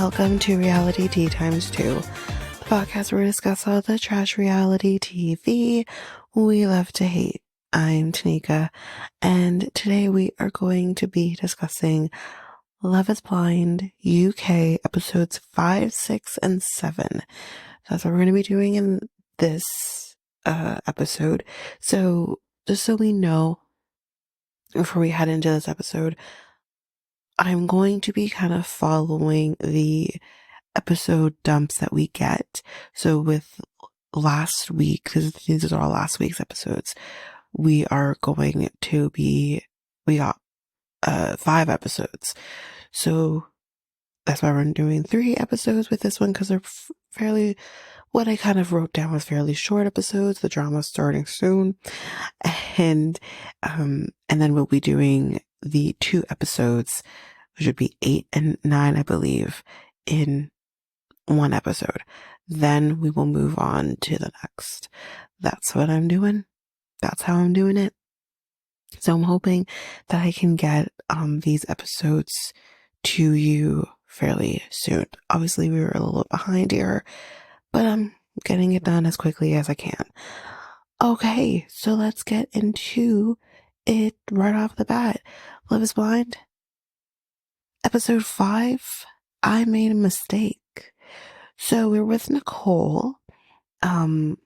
Welcome to Reality Tea Times 2, the podcast where we discuss all the trash reality TV we love to hate. I'm Tanika, and today we are going to be discussing Love is Blind UK episodes 5, 6, and 7. That's what we're going to be doing in this episode. So, just so we know, before we head into this episode, I'm going to be kind of following the episode dumps that we get. So with last week, because these are all last week's episodes, we got 5 episodes. So that's why we're doing 3 episodes with this one, because they're fairly, what I kind of wrote down was fairly short episodes. The drama's starting soon. And then we'll be doing the 2 episodes, which would be 8 and 9, I believe, in one episode. Then we will move on to the next. That's what I'm doing. That's how I'm doing it. So I'm hoping that I can get these episodes to you fairly soon. Obviously, we were a little bit behind here, but I'm getting it done as quickly as I can. Okay, so let's get into it right off the bat. Love is Blind. Episode 5, I made a mistake. So we're with Nicole, and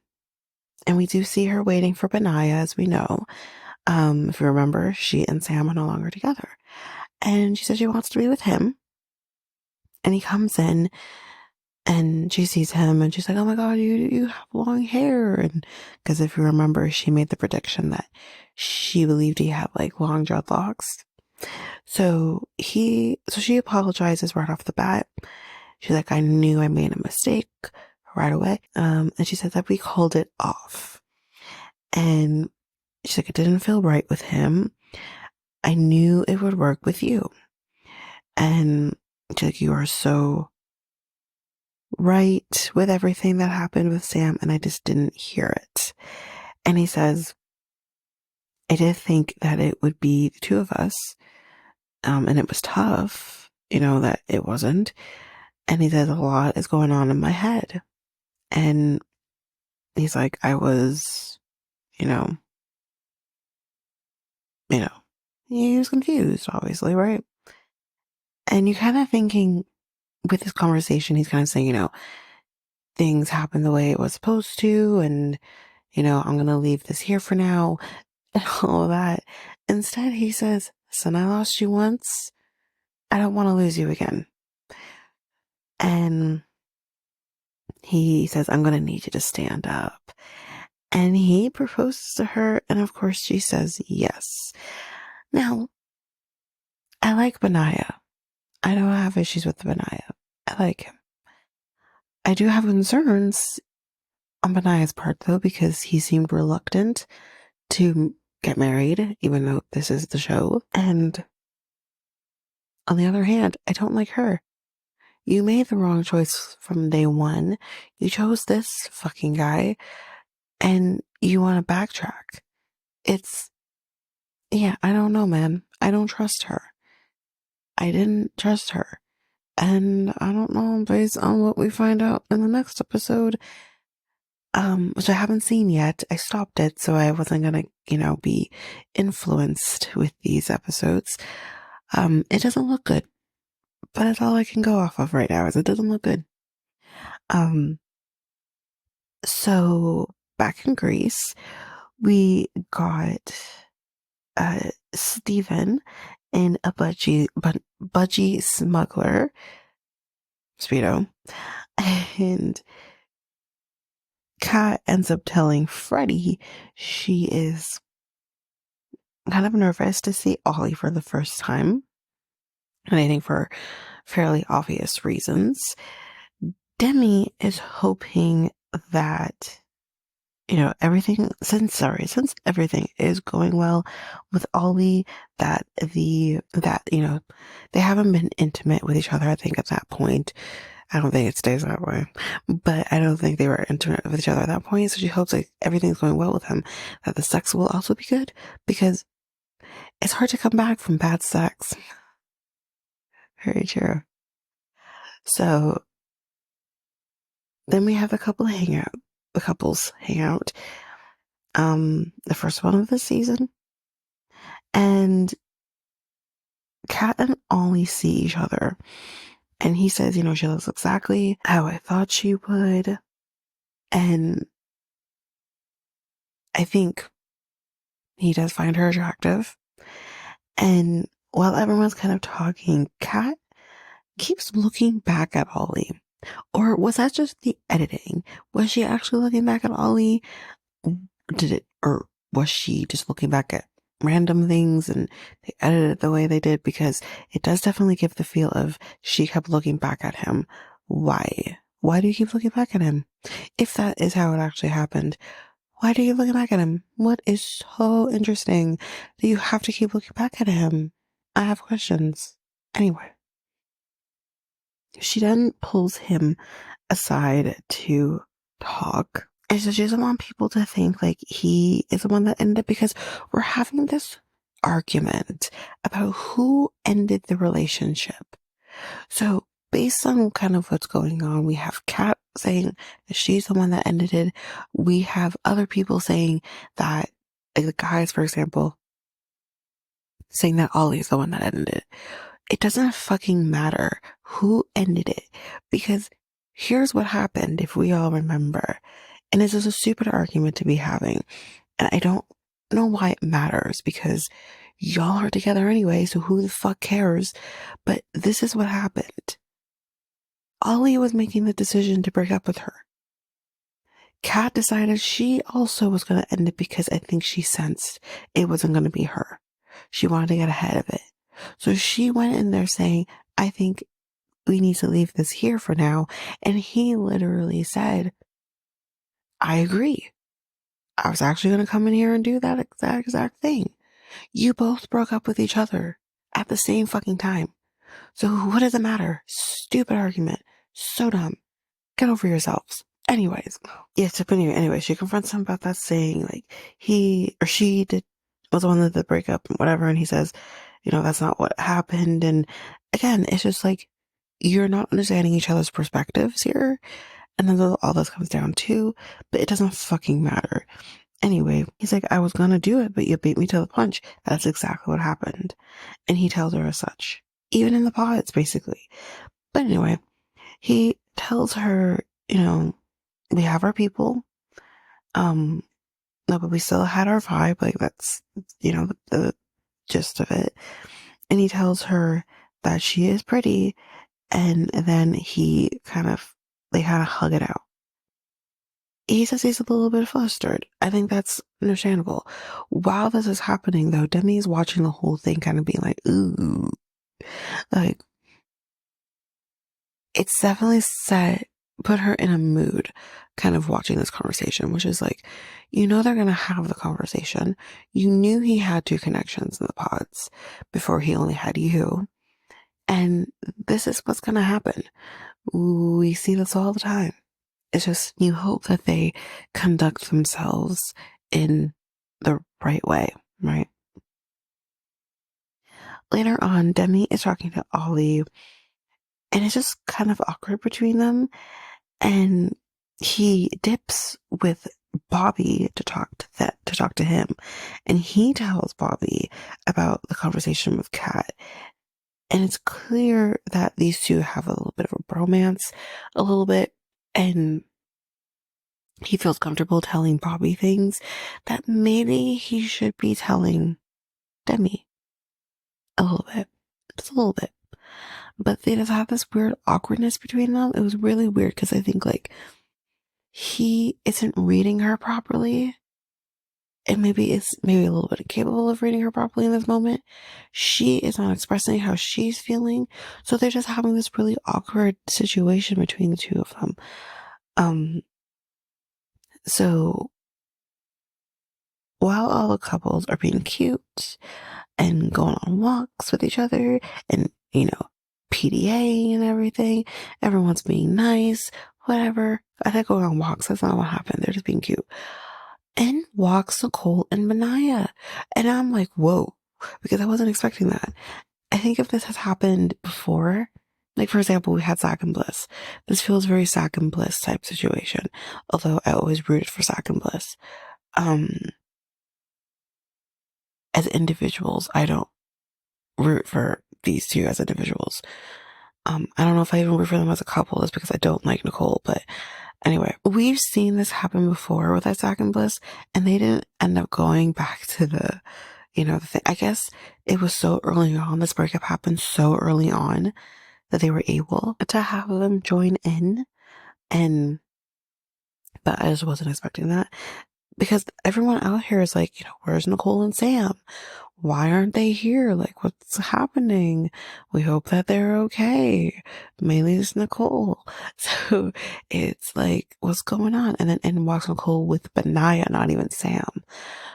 we do see her waiting for Benaya, as we know. If you remember, she and Sam are no longer together. And she said she wants to be with him. And he comes in, and she sees him, and she's like, oh my God, you have long hair. And because if you remember, she made the prediction that she believed he had like long dreadlocks. So she apologizes right off the bat. She's like, I knew I made a mistake right away. And she said that we called it off. And she's like, it didn't feel right with him. I knew it would work with you. And she's like, you are so right with everything that happened with Sam, and I just didn't hear it. And he says, I did think that it would be the 2 of us. And it was tough, that it wasn't. And he says, a lot is going on in my head. And he's like, I was, he was confused, obviously, right? And you're kind of thinking with this conversation, he's kind of saying, things happen the way it was supposed to. And, I'm going to leave this here for now and all of that. Instead, he says, listen, I lost you once. I don't want to lose you again. And he says, I'm going to need you to stand up. And he proposes to her. And of course, she says yes. Now, I like Benaya. I don't have issues with Benaya. I like him. I do have concerns on Benaya's part, though, because he seemed reluctant to get married, even though this is the show. And on the other hand, I don't like her. You made the wrong choice from day one. You chose this fucking guy, and you want to backtrack. I don't know, man. I don't trust her. I didn't trust her. And I don't know, based on what we find out in the next episode, which I haven't seen yet. I stopped it, so I wasn't gonna, be influenced with these episodes. It doesn't look good. But that's all I can go off of right now, is it doesn't look good. So back in Greece, we got Stephen in a budgie smuggler speedo, and Kat ends up telling Freddie she is kind of nervous to see Ollie for the first time, and I think for fairly obvious reasons. Demi is hoping that, since everything is going well with Ollie, that they haven't been intimate with each other. I think at that point, I don't think it stays that way, but I don't think they were intimate with each other at that point. So she hopes like everything's going well with him, that the sex will also be good, because it's hard to come back from bad sex. Very true. So then we have the couples hang out. The first one of the season. And Kat and Ollie see each other. And he says, she looks exactly how I thought she would. And I think he does find her attractive. And while everyone's kind of talking, Kat keeps looking back at Ollie. Or was that just the editing? Was she actually looking back at Ollie? Or was she just looking back at random things and they edited it the way they did? Because it does definitely give the feel of she kept looking back at him. Why? Why do you keep looking back at him? If that is how it actually happened, why do you keep looking back at him? What is so interesting that you have to keep looking back at him? I have questions. Anyway, she then pulls him aside to talk. And so she doesn't want people to think like he is the one that ended, because we're having this argument about who ended the relationship. So based on kind of what's going on, we have Kat saying that she's the one that ended it. We have other people saying that, like the guys, for example, saying that Ollie's the one that ended it. It doesn't fucking matter who ended it, because here's what happened, if we all remember. And this is a stupid argument to be having. And I don't know why it matters, because y'all are together anyway, so who the fuck cares? But this is what happened. Ollie was making the decision to break up with her. Kat decided she also was going to end it because I think she sensed it wasn't going to be her. She wanted to get ahead of it. So she went in there saying, I think we need to leave this here for now. And he literally said, I agree. I was actually going to come in here and do that exact thing. You both broke up with each other at the same fucking time. So what does it matter? Stupid argument. So dumb. Get over yourselves. Anyways. Yes, but anyway, she confronts him about that, saying like he or she was the one that did the breakup and whatever. And he says, that's not what happened. And again, it's just like, you're not understanding each other's perspectives here. And then all this comes down to, but it doesn't fucking matter. Anyway, he's like, I was gonna do it, but you beat me to the punch. That's exactly what happened. And he tells her as such, even in the pods, basically. But anyway, he tells her, we have our people, no, but we still had our vibe. Like that's, the gist of it. And he tells her that she is pretty. And then they kind of hug it out. He says he's a little bit flustered. I think that's understandable. While this is happening, though, Demi is watching the whole thing, kind of being like, ooh. Like, it's definitely put her in a mood, kind of watching this conversation, which is like, they're going to have the conversation. You knew he had 2 connections in the pods before he only had you. And this is what's going to happen. We see this all the time. It's just, you hope that they conduct themselves in the right way, right? Later on, Demi is talking to Ollie, and it's just kind of awkward between them. And he dips with Bobby to talk to him, and he tells Bobby about the conversation with Kat. And it's clear that these two have a little bit of a bromance, a little bit, and he feels comfortable telling Bobby things that maybe he should be telling Demi. A little bit. Just a little bit. But they just have this weird awkwardness between them. It was really weird because I think like he isn't reading her properly. And maybe it's a little bit incapable of reading her properly in this moment. She is not expressing how she's feeling. So they're just having this really awkward situation between the two of them. So while all the couples are being cute and going on walks with each other and, PDA and everything, everyone's being nice, whatever. I think going on walks, that's not what happened. They're just being cute. And walks Nicole and Benaya. And I'm like, whoa, because I wasn't expecting that. I think if this has happened before, Like, for example, we had Zach and Bliss. This feels very Zach and Bliss type situation, although I always rooted for Zach and Bliss. As individuals, I don't root for these two as individuals. I don't know if I even root for them as a couple. It's because I don't like Nicole, but anyway, we've seen this happen before with Zach and Bliss, and they didn't end up going back to the thing. I guess it was so early on, this breakup happened so early on that they were able to have them join in, but I just wasn't expecting that because everyone out here is like, where's Nicole and Sam? Why aren't they here? Like, what's happening? We hope that they're okay. Mainly it's Nicole. So it's like, what's going on? And then in walks Nicole with Benaya, not even Sam.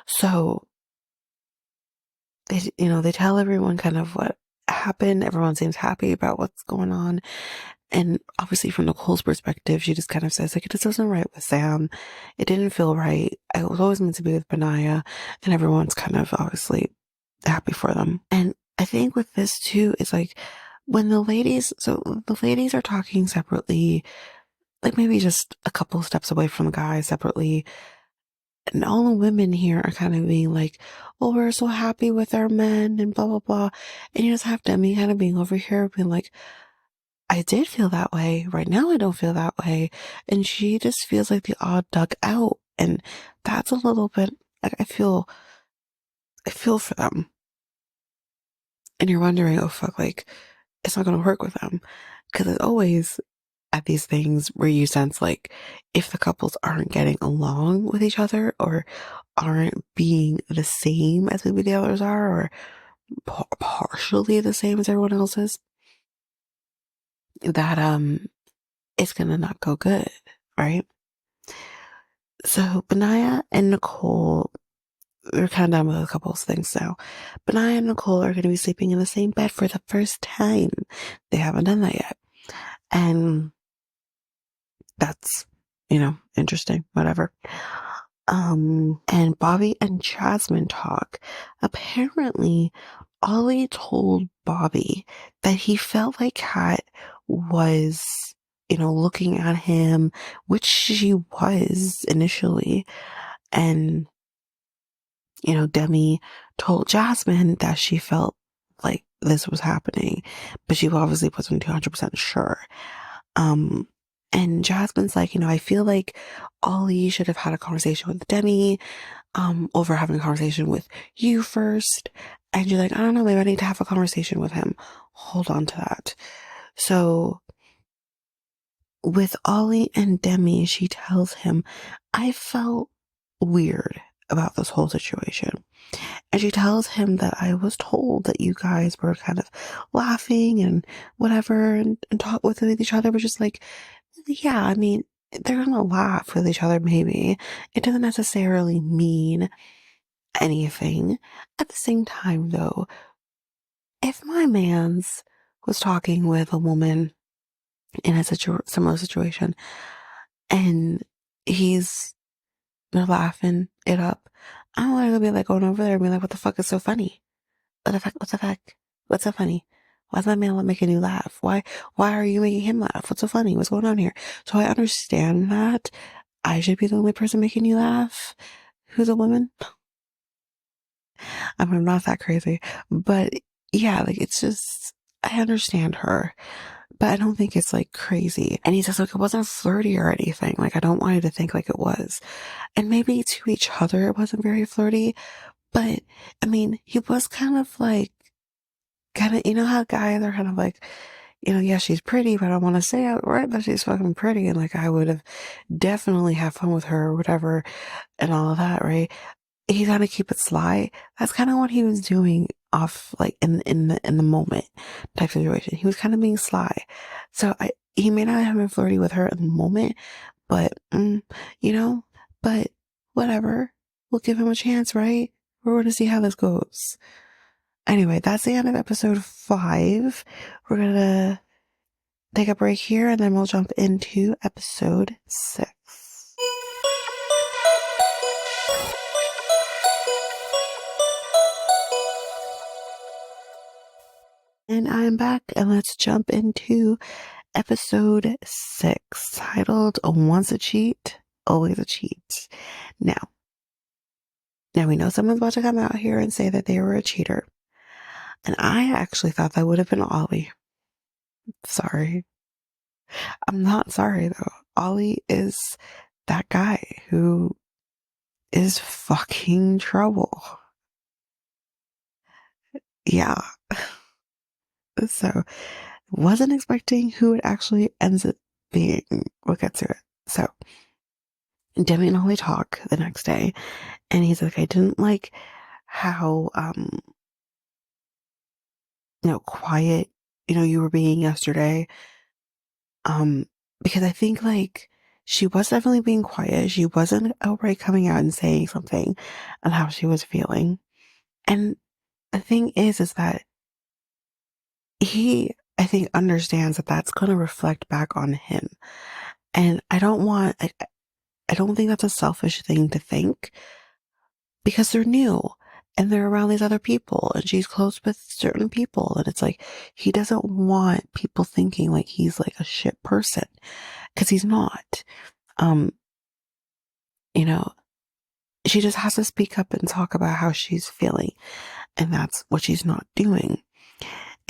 So they tell everyone kind of what happened. Everyone seems happy about what's going on. And obviously from Nicole's perspective, she just kind of says, like, it just wasn't right with Sam. It didn't feel right. I was always meant to be with Benaya. And everyone's kind of obviously happy for them. And I think with this too, it's like when the ladies are talking separately, like maybe just a couple steps away from the guys separately. And all the women here are kind of being like, oh, we're so happy with our men and blah, blah, blah. And you just have Demi kind of being over here being like, I did feel that way. Right now, I don't feel that way. And she just feels like the odd duck out. And that's a little bit like I feel for them. And you're wondering, oh, fuck, like, it's not going to work with them. Because it's always at these things where you sense like if the couples aren't getting along with each other or aren't being the same as maybe the others are or partially the same as everyone else is, that it's gonna not go good, right? So Benaya and Nicole, we're kind of done with a couple of things now. Benaya and Nicole are going to be sleeping in the same bed for the first time. They haven't done that yet. And that's, interesting, whatever. And Bobby and Jasmine talk. Apparently, Ollie told Bobby that he felt like Kat was, looking at him, which she was initially. And, Demi told Jasmine that she felt like this was happening, but she obviously wasn't 200% sure. And Jasmine's like, I feel like Ollie should have had a conversation with Demi, over having a conversation with you first. And you're like, I don't know, maybe I need to have a conversation with him. Hold on to that. So with Ollie and Demi, she tells him, I felt weird about this whole situation. And she tells him that I was told that you guys were kind of laughing and whatever and talk with each other, but just like, yeah, I mean, they're gonna laugh with each other, maybe. It doesn't necessarily mean anything. At the same time, though, if my man's was talking with a woman in a similar situation and they're laughing it up, I'm gonna be like going over there and be like, what the fuck is so funny? What the fuck? What the fuck? What's so funny? Why's my man making you laugh? Why are you making him laugh? What's so funny? What's going on here? So I understand that I should be the only person making you laugh who's a woman. I mean, I'm not that crazy, but yeah, like it's just, I understand her, but I don't think it's like crazy. And he says, like, it wasn't flirty or anything. Like, I don't want you to think like it was. And maybe to each other, it wasn't very flirty, but I mean, he was kind of like, how guys are kind of like, yeah, she's pretty, but I don't want to say outright that she's fucking pretty. And like, I would have definitely have fun with her or whatever and all of that, right? He's got to keep it sly. That's kind of what he was doing off like in the moment type situation. He was kind of being sly. So he may not have been flirty with her in the moment, but but whatever. We'll give him a chance, right? We're going to see how this goes. Anyway, that's the end of episode 5. We're going to take a break here and then we'll jump into episode 6. And I'm back, and let's jump into episode 6, titled Once a Cheat, Always a Cheat. Now we know someone's about to come out here and say that they were a cheater. And I actually thought that would have been Ollie. Sorry. I'm not sorry, though. Ollie is that guy who is fucking trouble. Yeah. So, wasn't expecting who it actually ends up being. We'll get to it. So, Demi and Ollie talk the next day, and he's like, I didn't like how, quiet, you were being yesterday. Because I think like she was definitely being quiet. She wasn't outright coming out and saying something on how she was feeling. And the thing is that he, I think, understands that that's going to reflect back on him. And I don't think that's a selfish thing to think because they're new and they're around these other people and she's close with certain people. And it's like, he doesn't want people thinking like he's like a shit person because he's not. You know, she just has to speak up and talk about how she's feeling. And that's what she's not doing.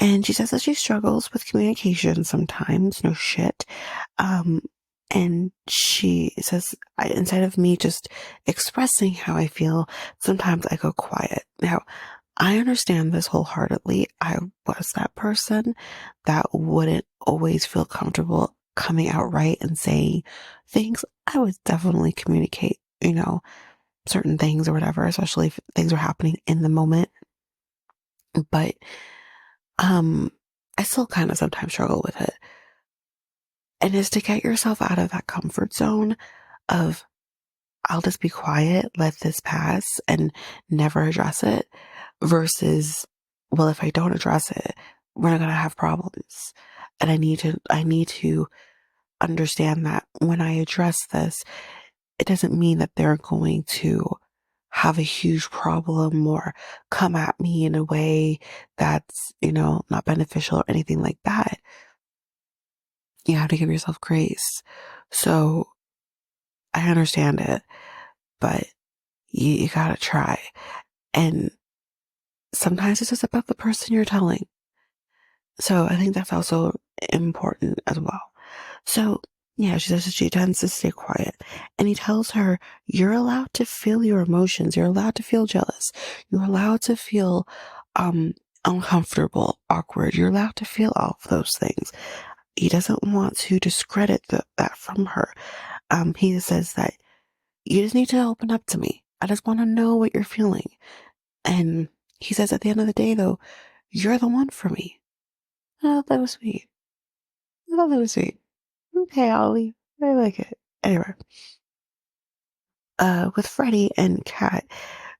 And she says that she struggles with communication sometimes, no shit. And she says, instead of me just expressing how I feel, sometimes I go quiet. Now, I understand this wholeheartedly. I was that person that wouldn't always feel comfortable coming out right and saying things. I would definitely communicate, certain things or whatever, especially if things are happening in the moment. But I still kind of sometimes struggle with it. And is to get yourself out of that comfort zone of, I'll just be quiet, let this pass, and never address it, versus, well, if I don't address it, we're not going to have problems. And I need to understand that when I address this, it doesn't mean that they're going to have a huge problem or come at me in a way that's, not beneficial or anything like that. You have to give yourself grace. So I understand it, but you gotta try. And sometimes it's just about the person you're telling. So I think that's also important as well. So yeah, she says that she tends to stay quiet. And he tells her, you're allowed to feel your emotions. You're allowed to feel jealous. You're allowed to feel uncomfortable, awkward. You're allowed to feel all of those things. He doesn't want to discredit that from her. He says that you just need to open up to me. I just want to know what you're feeling. And he says at the end of the day, though, you're the one for me. I thought that was sweet. I thought that was sweet. Okay, Ollie. I like it. Anyway, with Freddie and Kat,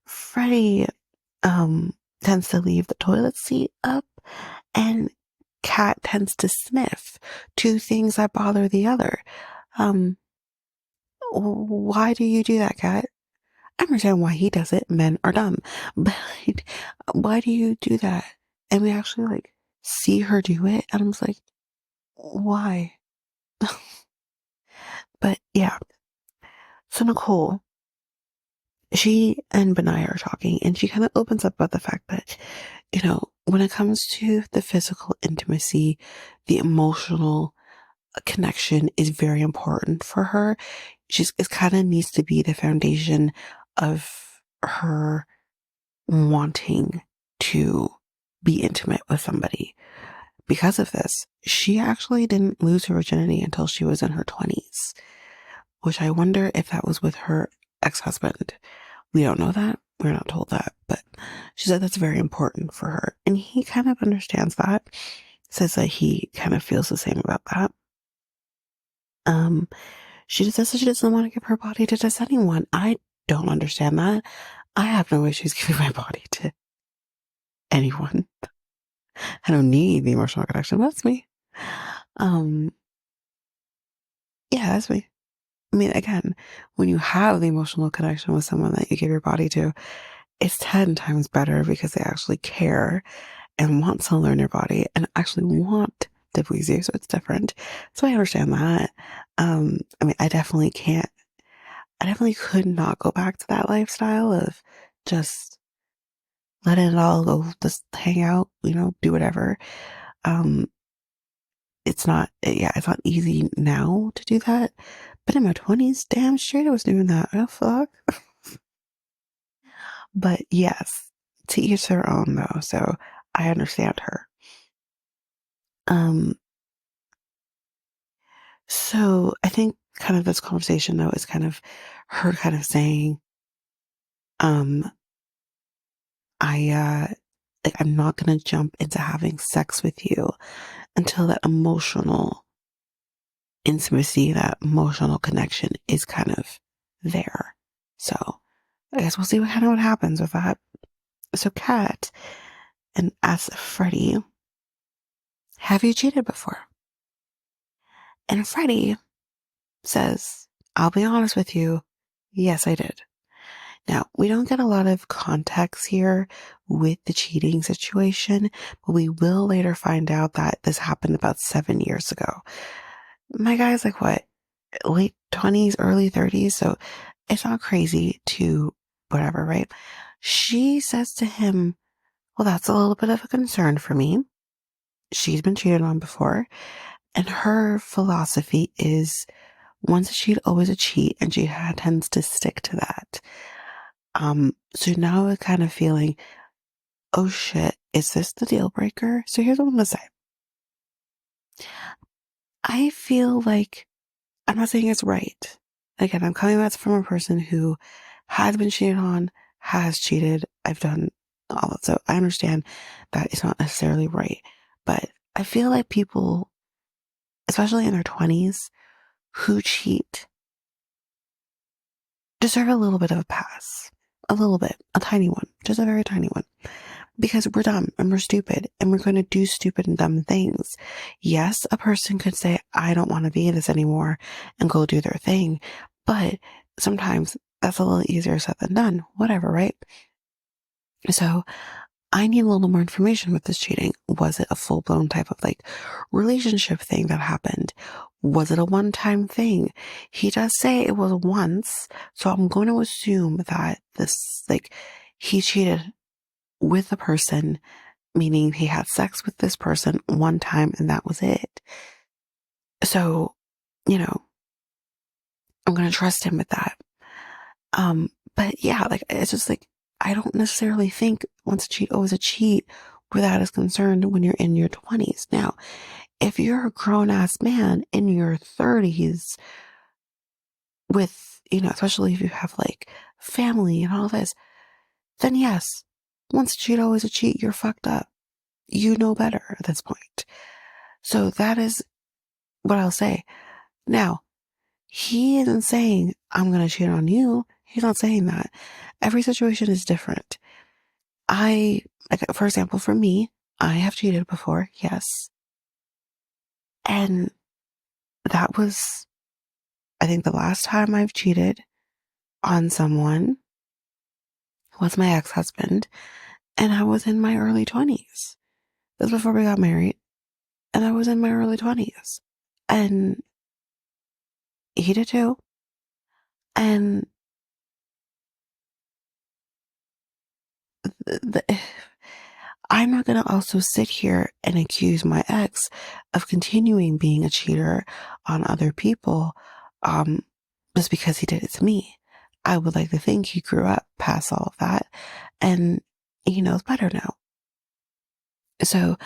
Freddie, tends to leave the toilet seat up and Kat tends to sniff. Two things that bother the other. Why do you do that, Kat? I understand why he does it. Men are dumb. But why do you do that? And we actually see her do it. And I'm just like, why? But yeah. So Nicole, she and Benai are talking and she kind of opens up about the fact that, when it comes to the physical intimacy, the emotional connection is very important for her. It kind of needs to be the foundation of her wanting to be intimate with somebody. Because of this, she actually didn't lose her virginity until she was in her 20s, which I wonder if that was with her ex-husband. We don't know that. We're not told that, but she said that's very important for her. And he kind of understands that, says that he kind of feels the same about that. She just says that she doesn't want to give her body to just anyone. I don't understand that. I have no issues giving my body to anyone. I don't need the emotional connection. That's me. Yeah, that's me. I mean, again, when you have the emotional connection with someone that you give your body to, it's 10 times better because they actually care and want to learn your body and actually want to please you. So it's different. So I understand that. I mean, I definitely could not go back to that lifestyle of just letting it all go, just hang out, do whatever. Um, it's not easy now to do that. But in my 20s, damn straight I was doing that. Oh, fuck. But yes, to each their own though. So I understand her. Um, so I think kind of this conversation though is kind of her kind of saying, um, I'm not gonna jump into having sex with you until that emotional intimacy, that emotional connection is kind of there. So I guess we'll see what happens with that. So Kat and asks Freddie, have you cheated before? And Freddie says, I'll be honest with you, yes, I did. Now, we don't get a lot of context here with the cheating situation, but we will later find out that this happened about 7 years ago. My guy's like, what, late 20s, early 30s? So it's not crazy to whatever, right? She says to him, well, that's a little bit of a concern for me. She's been cheated on before. And her philosophy is once a cheat, always a cheat. And she tends to stick to that. So now we're kind of feeling, oh shit, is this the deal breaker? So here's what I'm going to say. I feel like, I'm not saying it's right. Again, I'm coming at it from a person who has been cheated on, has cheated. I've done all that. So I understand that it's not necessarily right. But I feel like people, especially in their 20s, who cheat deserve a little bit of a pass. A little bit. A tiny one. Just a very tiny one. Because we're dumb and we're stupid and we're going to do stupid and dumb things. Yes, a person could say, I don't want to be this anymore and go do their thing. But sometimes that's a little easier said than done. Whatever, right? So I need a little more information with this cheating. Was it a full blown type of like relationship thing that happened? Was it a one time thing? He does say it was once. So I'm going to assume that this, like, he cheated with a person, meaning he had sex with this person one time and that was it. So, I'm going to trust him with that. But yeah, like, it's just like, I don't necessarily think once a cheat, always a cheat where that is concerned when you're in your 20s. Now, if you're a grown ass man in your 30s with, especially if you have like family and all this, then yes, once a cheat, always a cheat, you're fucked up. You know better at this point. So that is what I'll say. Now, he isn't saying, I'm going to cheat on you. He's not saying that. Every situation is different. Like, for example, for me, I have cheated before, yes. And that was, I think the last time I've cheated on someone was my ex-husband. And I was in my early 20s. This was before we got married. And I was in my early 20s. And he did too. And I'm not going to also sit here and accuse my ex of continuing being a cheater on other people, just because he did it to me. I would like to think he grew up past all of that and he knows better now. So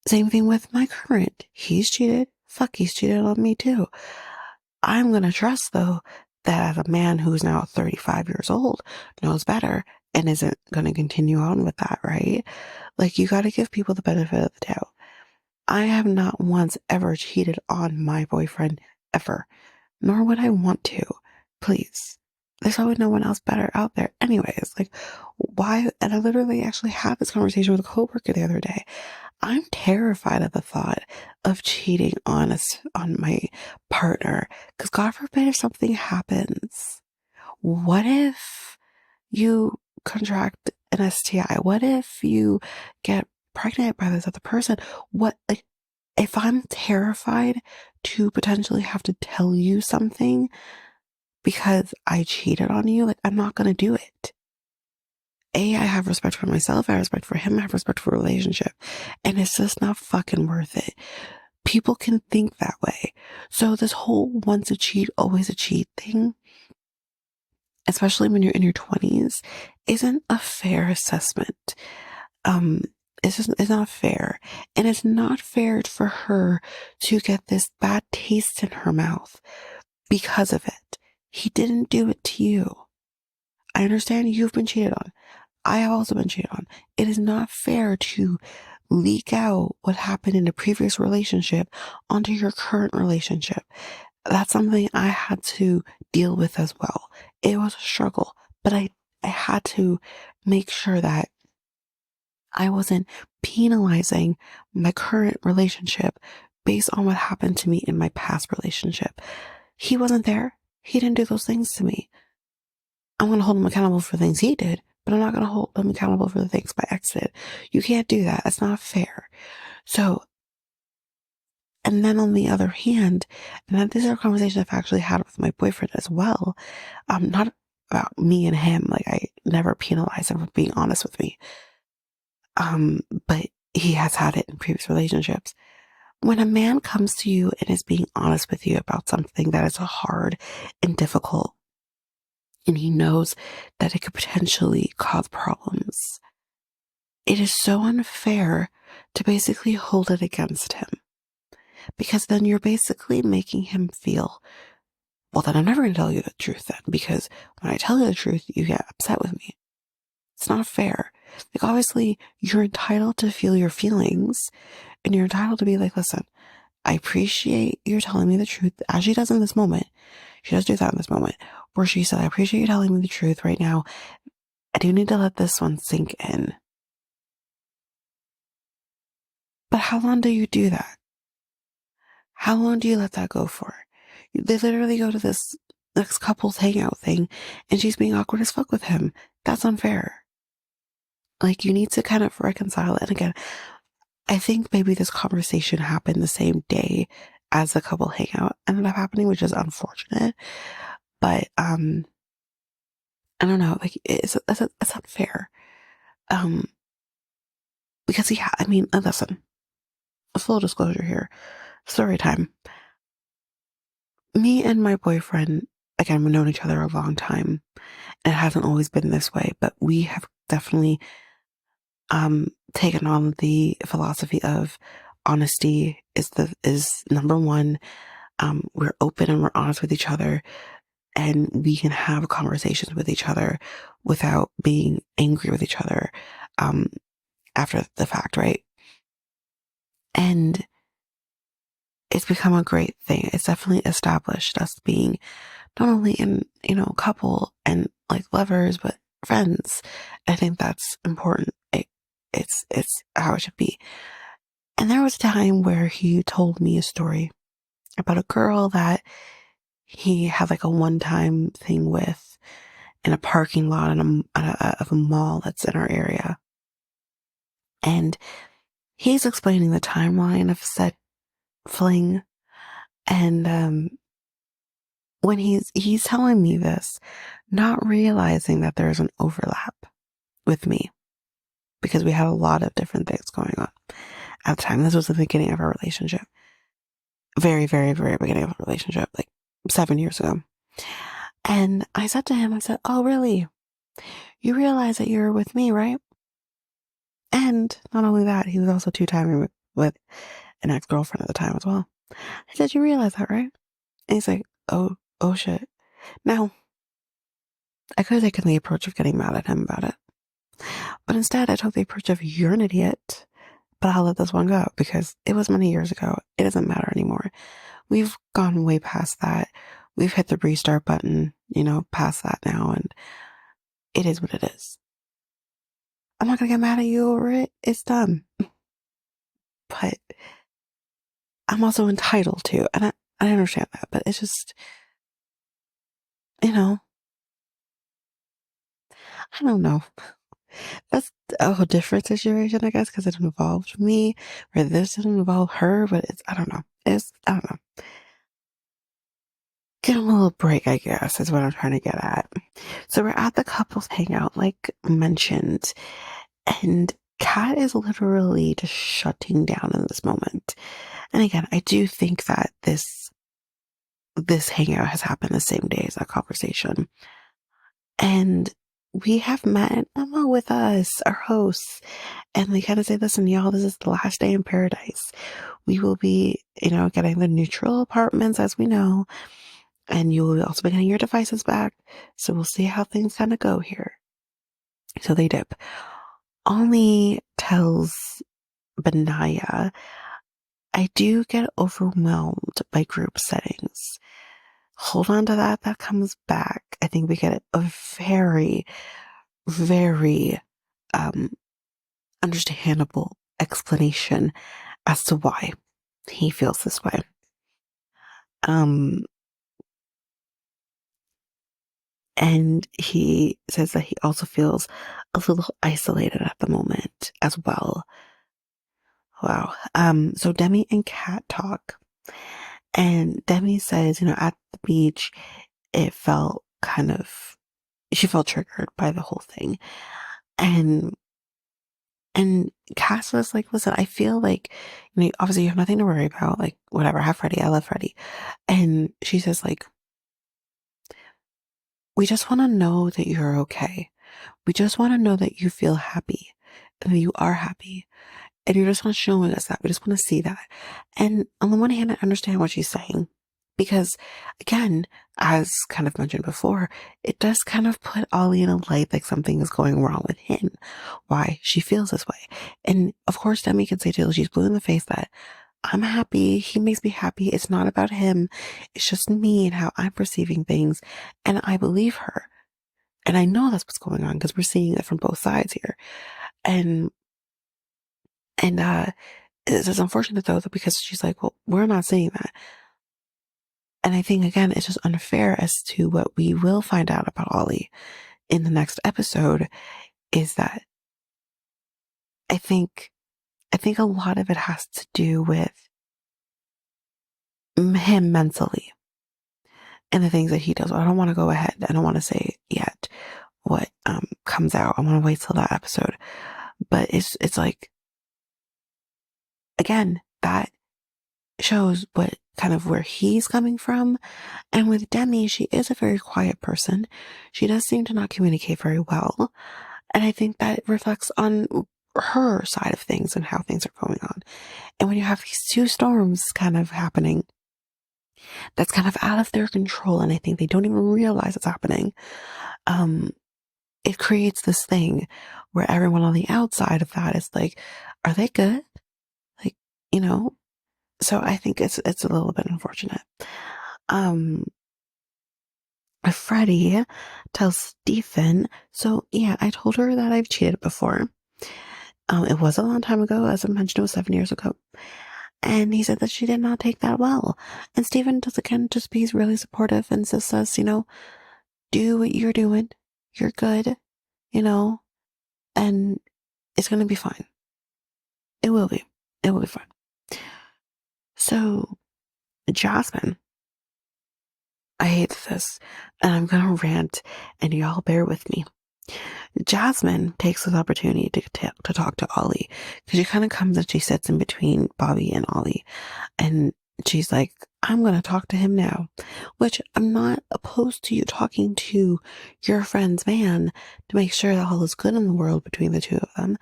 same thing with my current. He's cheated. Fuck, he's cheated on me too. I'm going to trust though that as a man who's now 35 years old knows better and isn't going to continue on with that, right? Like, you got to give people the benefit of the doubt. I have not once ever cheated on my boyfriend ever, nor would I want to. Please. There's always no one else better out there. Anyways, like, why? And I literally actually had this conversation with a coworker the other day. I'm terrified of the thought of cheating on my partner. Because God forbid if something happens. What if you contract an STI? What if you get pregnant by this other person, what, like, if I'm terrified to potentially have to tell you something because I cheated on you, like, I'm not going to do it. I have respect for myself. I have respect for him. I have respect for a relationship. And it's just not fucking worth it. People can think that way. So this whole once a cheat, always a cheat thing, especially when you're in your 20s, isn't a fair assessment. Um, it's not fair. And it's not fair for her to get this bad taste in her mouth because of it. He didn't do it to you. I understand you've been cheated on. I have also been cheated on. It is not fair to leak out what happened in a previous relationship onto your current relationship. That's something I had to deal with as well. It was a struggle, but I had to make sure that I wasn't penalizing my current relationship based on what happened to me in my past relationship. He wasn't there. He didn't do those things to me. I'm going to hold him accountable for things he did, but I'm not going to hold him accountable for the things my ex did. You can't do that. That's not fair. So, and then on the other hand, and these are conversations I've actually had with my boyfriend as well. Not about me and him. Like, I never penalize him for being honest with me. But he has had it in previous relationships. When a man comes to you and is being honest with you about something that is hard and difficult, and he knows that it could potentially cause problems, it is so unfair to basically hold it against him. Because then you're basically making him feel, well, then I'm never going to tell you the truth then, because when I tell you the truth, you get upset with me. It's not fair. Like, obviously, you're entitled to feel your feelings, and you're entitled to be like, listen, I appreciate you telling me the truth, as she does in this moment. She does do that in this moment, where she said, I appreciate you telling me the truth right now. I do need to let this one sink in. But how long do you do that? How long do you let that go for? They literally go to this couples hangout thing, and she's being awkward as fuck with him. That's unfair. Like, you need to kind of reconcile it. And again, I think maybe this conversation happened the same day as the couple hangout ended up happening, which is unfortunate. But I don't know, like, it's unfair. Because yeah, I mean, listen, full disclosure here, story time. Me and my boyfriend, again, we've known each other a long time. It hasn't always been this way, but we have definitely taken on the philosophy of honesty is number one. We're open and we're honest with each other, and we can have conversations with each other without being angry with each other after the fact, right? And it's become a great thing. It's definitely established us being not only in, couple and like lovers, but friends. I think that's important. It's how it should be. And there was a time where he told me a story about a girl that he had like a one-time thing with in a parking lot of a mall that's in our area. And he's explaining the timeline of said fling. And when he's telling me this, not realizing that there's an overlap with me, because we had a lot of different things going on at the time. This was the beginning of our relationship. Very, very, very beginning of our relationship, like 7 years ago. And I said to him, I said, oh, really? You realize that you're with me, right? And not only that, he was also two-timing with an ex-girlfriend at the time as well. I said, you realize that, right? And he's like, oh shit. Now, I could have taken the approach of getting mad at him about it. But instead, I took the approach of, you're an idiot, but I'll let this one go because it was many years ago. It doesn't matter anymore. We've gone way past that. We've hit the restart button, past that now, and it is what it is. I'm not going to get mad at you over it. It's done. But I'm also entitled to, and I understand that, but it's just, I don't know. That's a whole different situation, I guess, because it involved me, where this didn't involve her, but I don't know. I don't know. Give them a little break, I guess, is what I'm trying to get at. So we're at the couples hangout, like mentioned, and Kat is literally just shutting down in this moment. And again, I do think that this hangout has happened the same day as that conversation. And we have met Emma with us, our hosts, and they kind of say, listen, y'all, this is the last day in paradise. We will be, getting the neutral apartments as we know, and you will also be getting your devices back. So we'll see how things kind of go here. So they dip. Ollie tells Benaya, I do get overwhelmed by group settings. Hold on to that. That comes back. I think we get a very, very understandable explanation as to why he feels this way. And he says that he also feels a little isolated at the moment as well. Wow. So Demi and Kat talk, and Demi says, at the beach, it felt she felt triggered by the whole thing. And Cass was like, listen, I feel like, obviously you have nothing to worry about, like, whatever, have Freddie, I love Freddie. And she says, like, we just want to know that you're okay. We just want to know that you feel happy and that you are happy. And you're just not showing us that. We just want to see that. And on the one hand, I understand what she's saying. Because again, as kind of mentioned before, it does kind of put Ollie in a light like something is going wrong with him. Why she feels this way. And of course, Demi can say till she's blue in the face that I'm happy. He makes me happy. It's not about him. It's just me and how I'm perceiving things. And I believe her. And I know that's what's going on because we're seeing it from both sides here. And it's unfortunate though, because she's like, well, we're not seeing that. And I think, again, it's just unfair as to what we will find out about Ollie in the next episode is that I think a lot of it has to do with him mentally and the things that he does. I don't want to go ahead. I don't want to say yet what comes out. I want to wait till that episode. But it's like, again, that shows what kind of where he's coming from. And with Demi, she is a very quiet person. She does seem to not communicate very well. And I think that reflects on her side of things and how things are going on. And when you have these two storms kind of happening, that's kind of out of their control. And I think they don't even realize it's happening. It creates this thing where everyone on the outside of that is like, are they good? Like, so I think it's a little bit unfortunate. Freddie tells Stephen, so yeah, I told her that I've cheated before. It was a long time ago, as I mentioned, it was 7 years ago. And he said that she did not take that well. And Stephen does again just be really supportive and just says, do what you're doing. You're good, and it's going to be fine. It will be. It will be fine. So, Jasmine, I hate this, and I'm going to rant, and y'all bear with me. Jasmine takes this opportunity to talk to Ollie, because she kind of comes and she sits in between Bobby and Ollie, and she's like, I'm going to talk to him now, which I'm not opposed to you talking to your friend's man to make sure that all is good in the world between the two of them,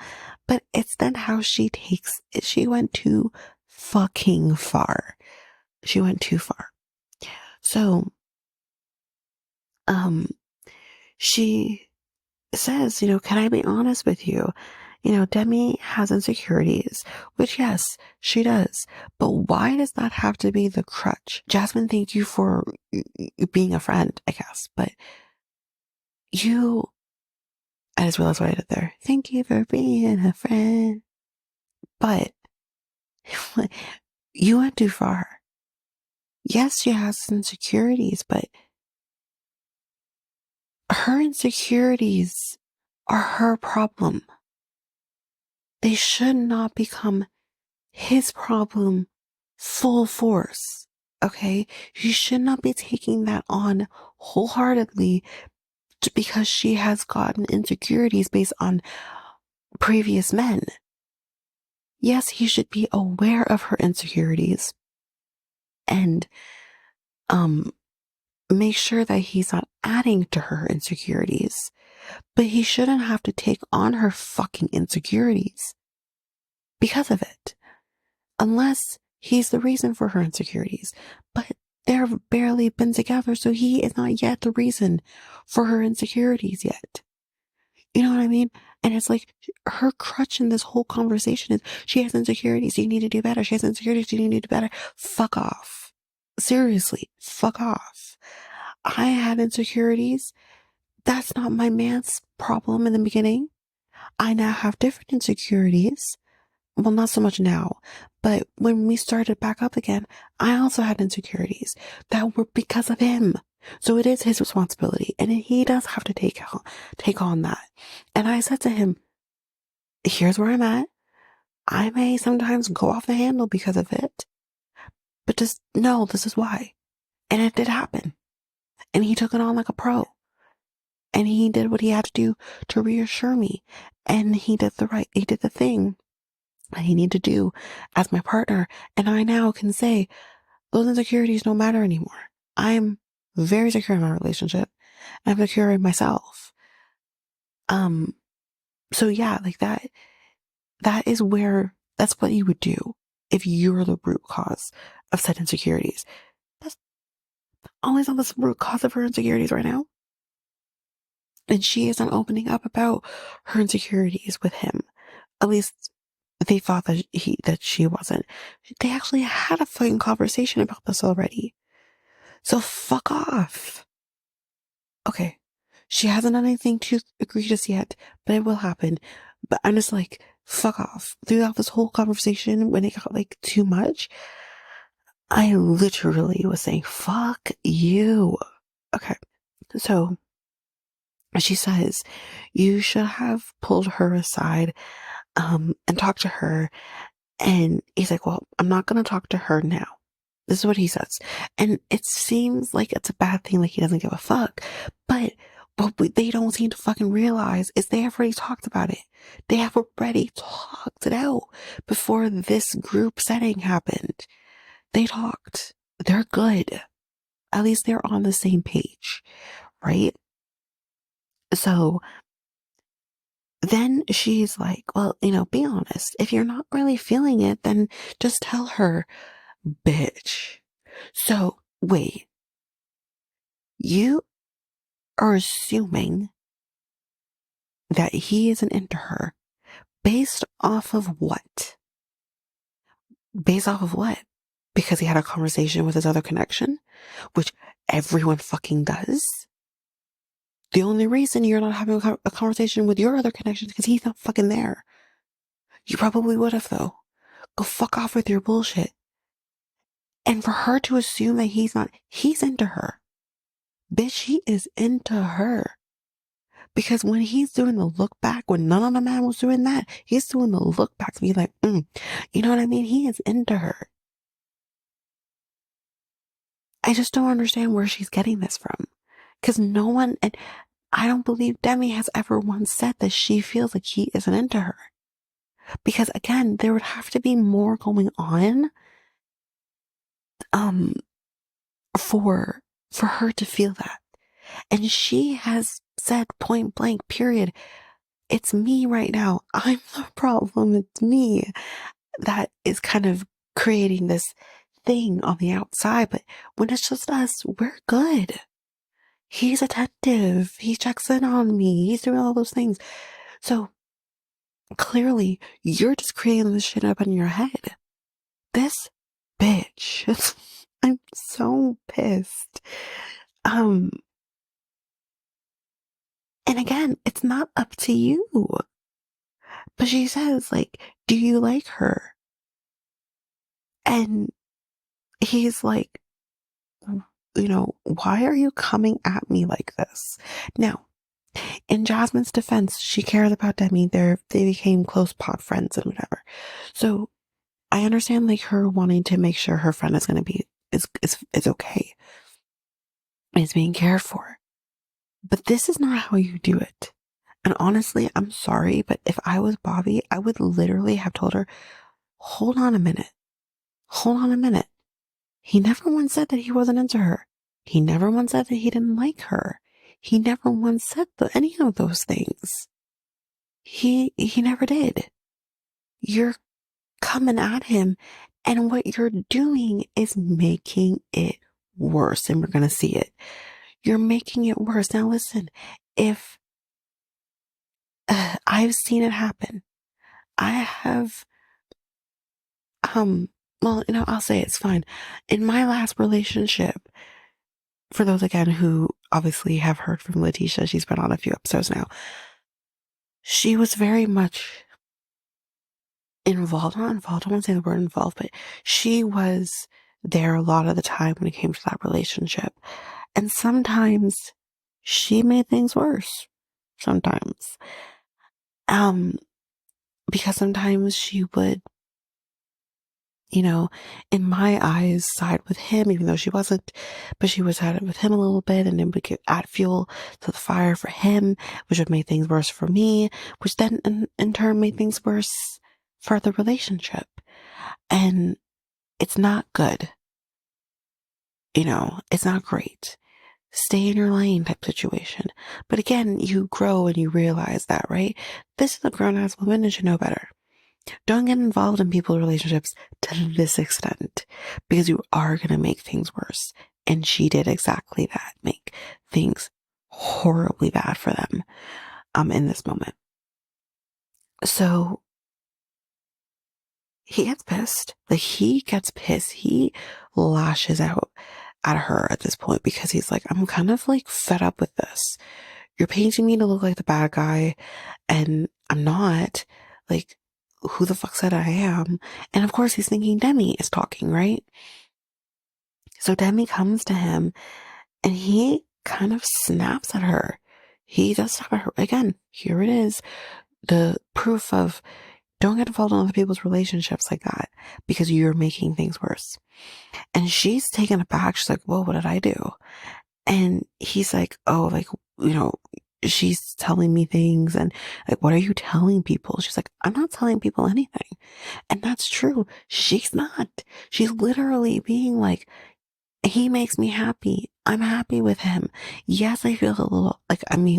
but it's then how she takes it. She went too fucking far. She went too far. So, she says, can I be honest with you? Demi has insecurities, which yes, she does. But why does that have to be the crutch? Jasmine, thank you for being a friend, I guess. But I just realized what I did there. Thank you for being a friend. But you went too far. Yes, she has insecurities, but her insecurities are her problem. They should not become his problem full force. Okay? You should not be taking that on wholeheartedly because she has gotten insecurities based on previous men. Yes, he should be aware of her insecurities and make sure that he's not adding to her insecurities. But he shouldn't have to take on her fucking insecurities because of it. Unless he's the reason for her insecurities. But they've barely been together, so he is not yet the reason for her insecurities yet. You know what I mean? And it's like her crutch in this whole conversation is she has insecurities, you need to do better. She has insecurities, you need to do better. Fuck off. Seriously, fuck off. I had insecurities. That's not my man's problem in the beginning. I now have different insecurities. Well, not so much now, but when we started back up again, I also had insecurities that were because of him. So it is his responsibility, and he does have to take on that. And I said to him, here's where I'm at. I may sometimes go off the handle because of it, but just know this is why. And it did happen. And he took it on like a pro. And he did what he had to do to reassure me. And he did the thing that he needed to do as my partner. And I now can say those insecurities don't matter anymore. I'm very secure in my relationship. I'm secure in myself. So yeah, like that's what you would do if you're the root cause of said insecurities. That's always not the root cause of her insecurities right now. And she isn't opening up about her insecurities with him. At least they thought that she wasn't. They actually had a fucking conversation about this already. So fuck off. Okay. She hasn't done anything too egregious yet, but it will happen. But I'm just like, fuck off. Throughout this whole conversation, when it got like too much, I literally was saying, fuck you. Okay. So she says, you should have pulled her aside, and talked to her. And he's like, well, I'm not going to talk to her now. This is what he says. And it seems like it's a bad thing, like he doesn't give a fuck. But what they don't seem to fucking realize is they have already talked about it. They have already talked it out before this group setting happened. They talked. They're good. At least they're on the same page, right? So then she's like, well, be honest. If you're not really feeling it, then just tell her, bitch. So, wait. You are assuming that he isn't into her based off of what? Based off of what? Because he had a conversation with his other connection, which everyone fucking does. The only reason you're not having a conversation with your other connection is because he's not fucking there. You probably would have, though. Go fuck off with your bullshit. And for her to assume that he's into her. Bitch, he is into her. Because when he's doing the look back, when none of the man was doing that, he's doing the look back to be like, you know what I mean? He is into her. I just don't understand where she's getting this from. Because no one, and I don't believe Demi has ever once said that she feels like he isn't into her. Because again, there would have to be more going on, for her to feel that. And she has said point blank, period, it's me right now. I'm the problem. It's me that is kind of creating this thing on the outside. But when it's just us, we're good. He's attentive. He checks in on me. He's doing all those things. So clearly you're just creating this shit up in your head. This bitch. I'm so pissed. And again, it's not up to you. But she says, like, do you like her? And he's like, why are you coming at me like this? Now, in Jasmine's defense, she cares about Demi. They became close pod friends and whatever. So I understand like her wanting to make sure her friend is gonna be is okay. Is being cared for. But this is not how you do it. And honestly, I'm sorry, but if I was Bobby, I would literally have told her, hold on a minute. Hold on a minute. He never once said that he wasn't into her. He never once said that he didn't like her. He never once said any of those things. He never did. You're coming at him, and what you're doing is making it worse, and we're gonna see it. You're making it worse. Now listen, if I've seen it happen. I have, well, I'll say it's fine. In my last relationship, for those again who obviously have heard from Letitia, she's been on a few episodes now. She was very much involved, not involved, I won't say the word involved, but she was there a lot of the time when it came to that relationship. And sometimes she made things worse. Sometimes. Because sometimes she would, in my eyes, side with him, even though she wasn't, but she was sided with him a little bit, and then we could add fuel to the fire for him, which would make things worse for me, which then in turn made things worse for the relationship. And it's not good. It's not great. Stay in your lane type situation. But again, you grow and you realize that, right? This is a grown ass woman and should know better. Don't get involved in people's relationships to this extent because you are going to make things worse. And she did exactly that, make things horribly bad for them in this moment. So he gets pissed. Like he gets pissed. He lashes out at her at this point because he's like, I'm kind of like fed up with this. You're painting me to look like the bad guy and I'm not. Like, who the fuck said I am? And of course he's thinking Demi is talking, right? So Demi comes to him and he kind of snaps at her. He does snap at her. Again, here it is. The proof of don't get involved in other people's relationships like that because you're making things worse. And she's taken aback. She's like, whoa, what did I do? And he's like, oh, like, she's telling me things and like, what are you telling people? She's like, I'm not telling people anything. And that's true. She's not. She's literally being like, he makes me happy. I'm happy with him. Yes, I feel a little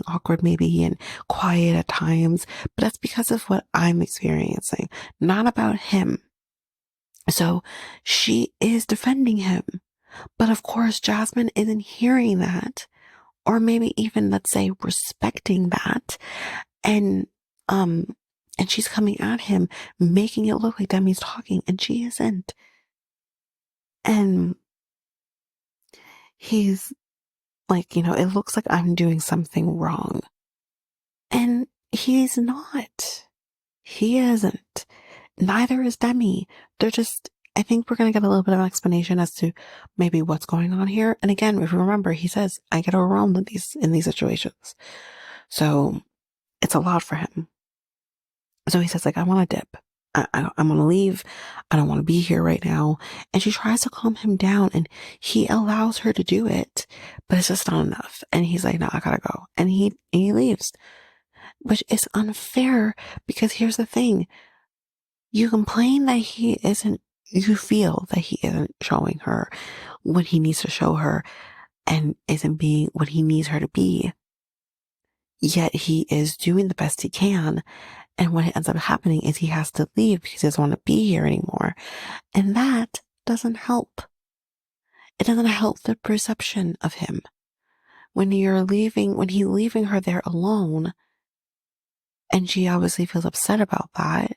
awkward maybe and quiet at times, but that's because of what I'm experiencing, not about him. So she is defending him. But of course, Jasmine isn't hearing that, or maybe even, let's say, respecting that. And, and she's coming at him, making it look like Demi's talking, and she isn't. And he's like, it looks like I'm doing something wrong. And he's not. He isn't. Neither is Demi. I think we're going to get a little bit of an explanation as to maybe what's going on here. And again, if you remember, he says, I get overwhelmed in these situations. So it's a lot for him. So he says, like, I want to dip. I'm going to leave. I don't want to be here right now. And she tries to calm him down and he allows her to do it, but it's just not enough. And he's like, no, I gotta go. And he leaves, which is unfair because here's the thing. You complain that you feel that he isn't showing her what he needs to show her and isn't being what he needs her to be. Yet he is doing the best he can. And what ends up happening is he has to leave because he doesn't want to be here anymore. And that doesn't help. It doesn't help the perception of him. When he's leaving her there alone, and she obviously feels upset about that,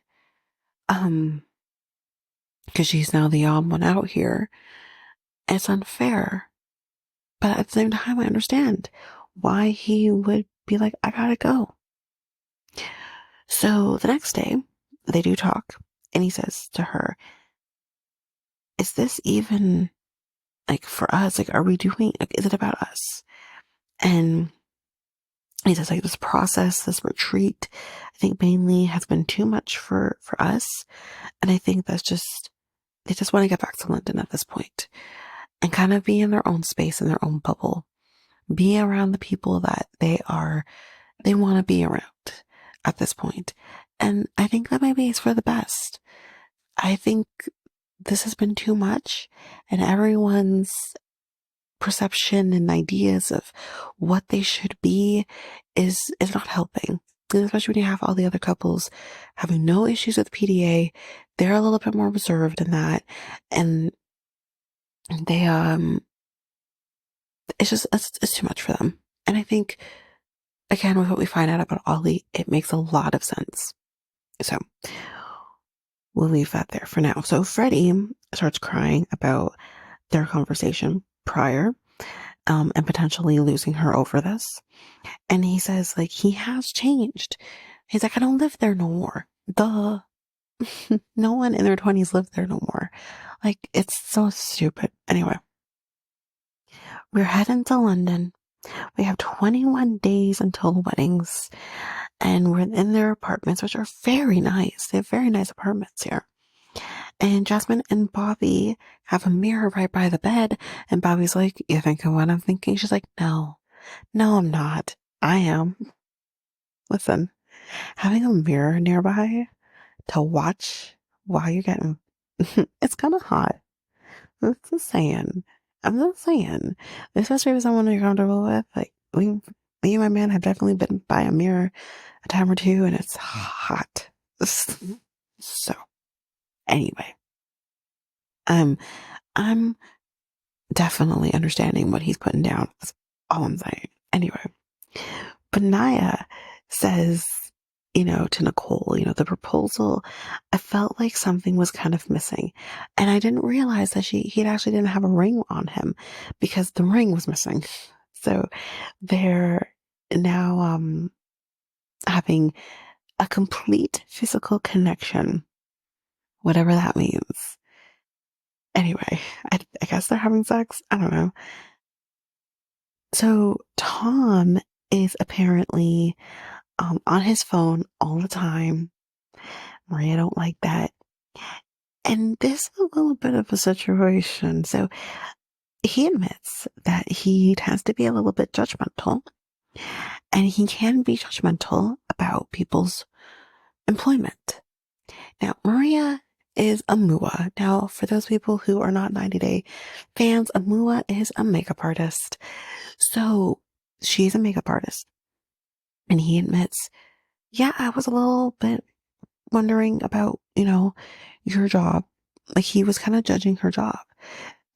because she's now the odd one out here, it's unfair. But at the same time, I understand why he would be like, I gotta go. So the next day, they do talk, and he says to her, is this even, like, for us? Like, are we doing, like, is it about us? And he says like this process, this retreat, I think mainly has been too much for us. And I think that's just, they just want to get back to London at this point and kind of be in their own space, in their own bubble, be around the people that they want to be around at this point. And I think that maybe is for the best. I think this has been too much, and everyone's perception and ideas of what they should be is not helping. And especially when you have all the other couples having no issues with PDA, they're a little bit more reserved in that, and they it's just it's too much for them. And I think again with what we find out about Ollie, it makes a lot of sense. So we'll leave that there for now. So Freddie starts crying about their conversation prior, and potentially losing her over this. And he says, like, he has changed. He's like, I don't live there no more. Duh. No one in their 20s lived there no more. Like, it's so stupid. Anyway, we're heading to London. We have 21 days until the weddings, and we're in their apartments, which are very nice. They have very nice apartments here. And Jasmine and Bobby have a mirror right by the bed. And Bobby's like, you thinking what I'm thinking? She's like, no, I'm not. I am. Listen, having a mirror nearby to watch while you're getting, it's kind of hot. I'm just saying. Especially with someone you're comfortable with. Like, me and my man have definitely been by a mirror a time or two, and it's hot. So, anyway, I'm definitely understanding what he's putting down. That's all I'm saying. Anyway, Benaya says, to Nicole, the proposal, I felt like something was kind of missing. And I didn't realize that he actually didn't have a ring on him because the ring was missing. So they're now having a complete physical connection, whatever that means. Anyway, I guess they're having sex. I don't know. So Tom is apparently on his phone all the time. Maria don't like that. And this is a little bit of a situation. So he admits that he tends to be a little bit judgmental, and he can be judgmental about people's employment. Now, Maria is a MUA. Now, for those people who are not 90 Day fans, a MUA is a makeup artist. So she's a makeup artist. And he admits, yeah, I was a little bit wondering about, your job. Like, he was kind of judging her job.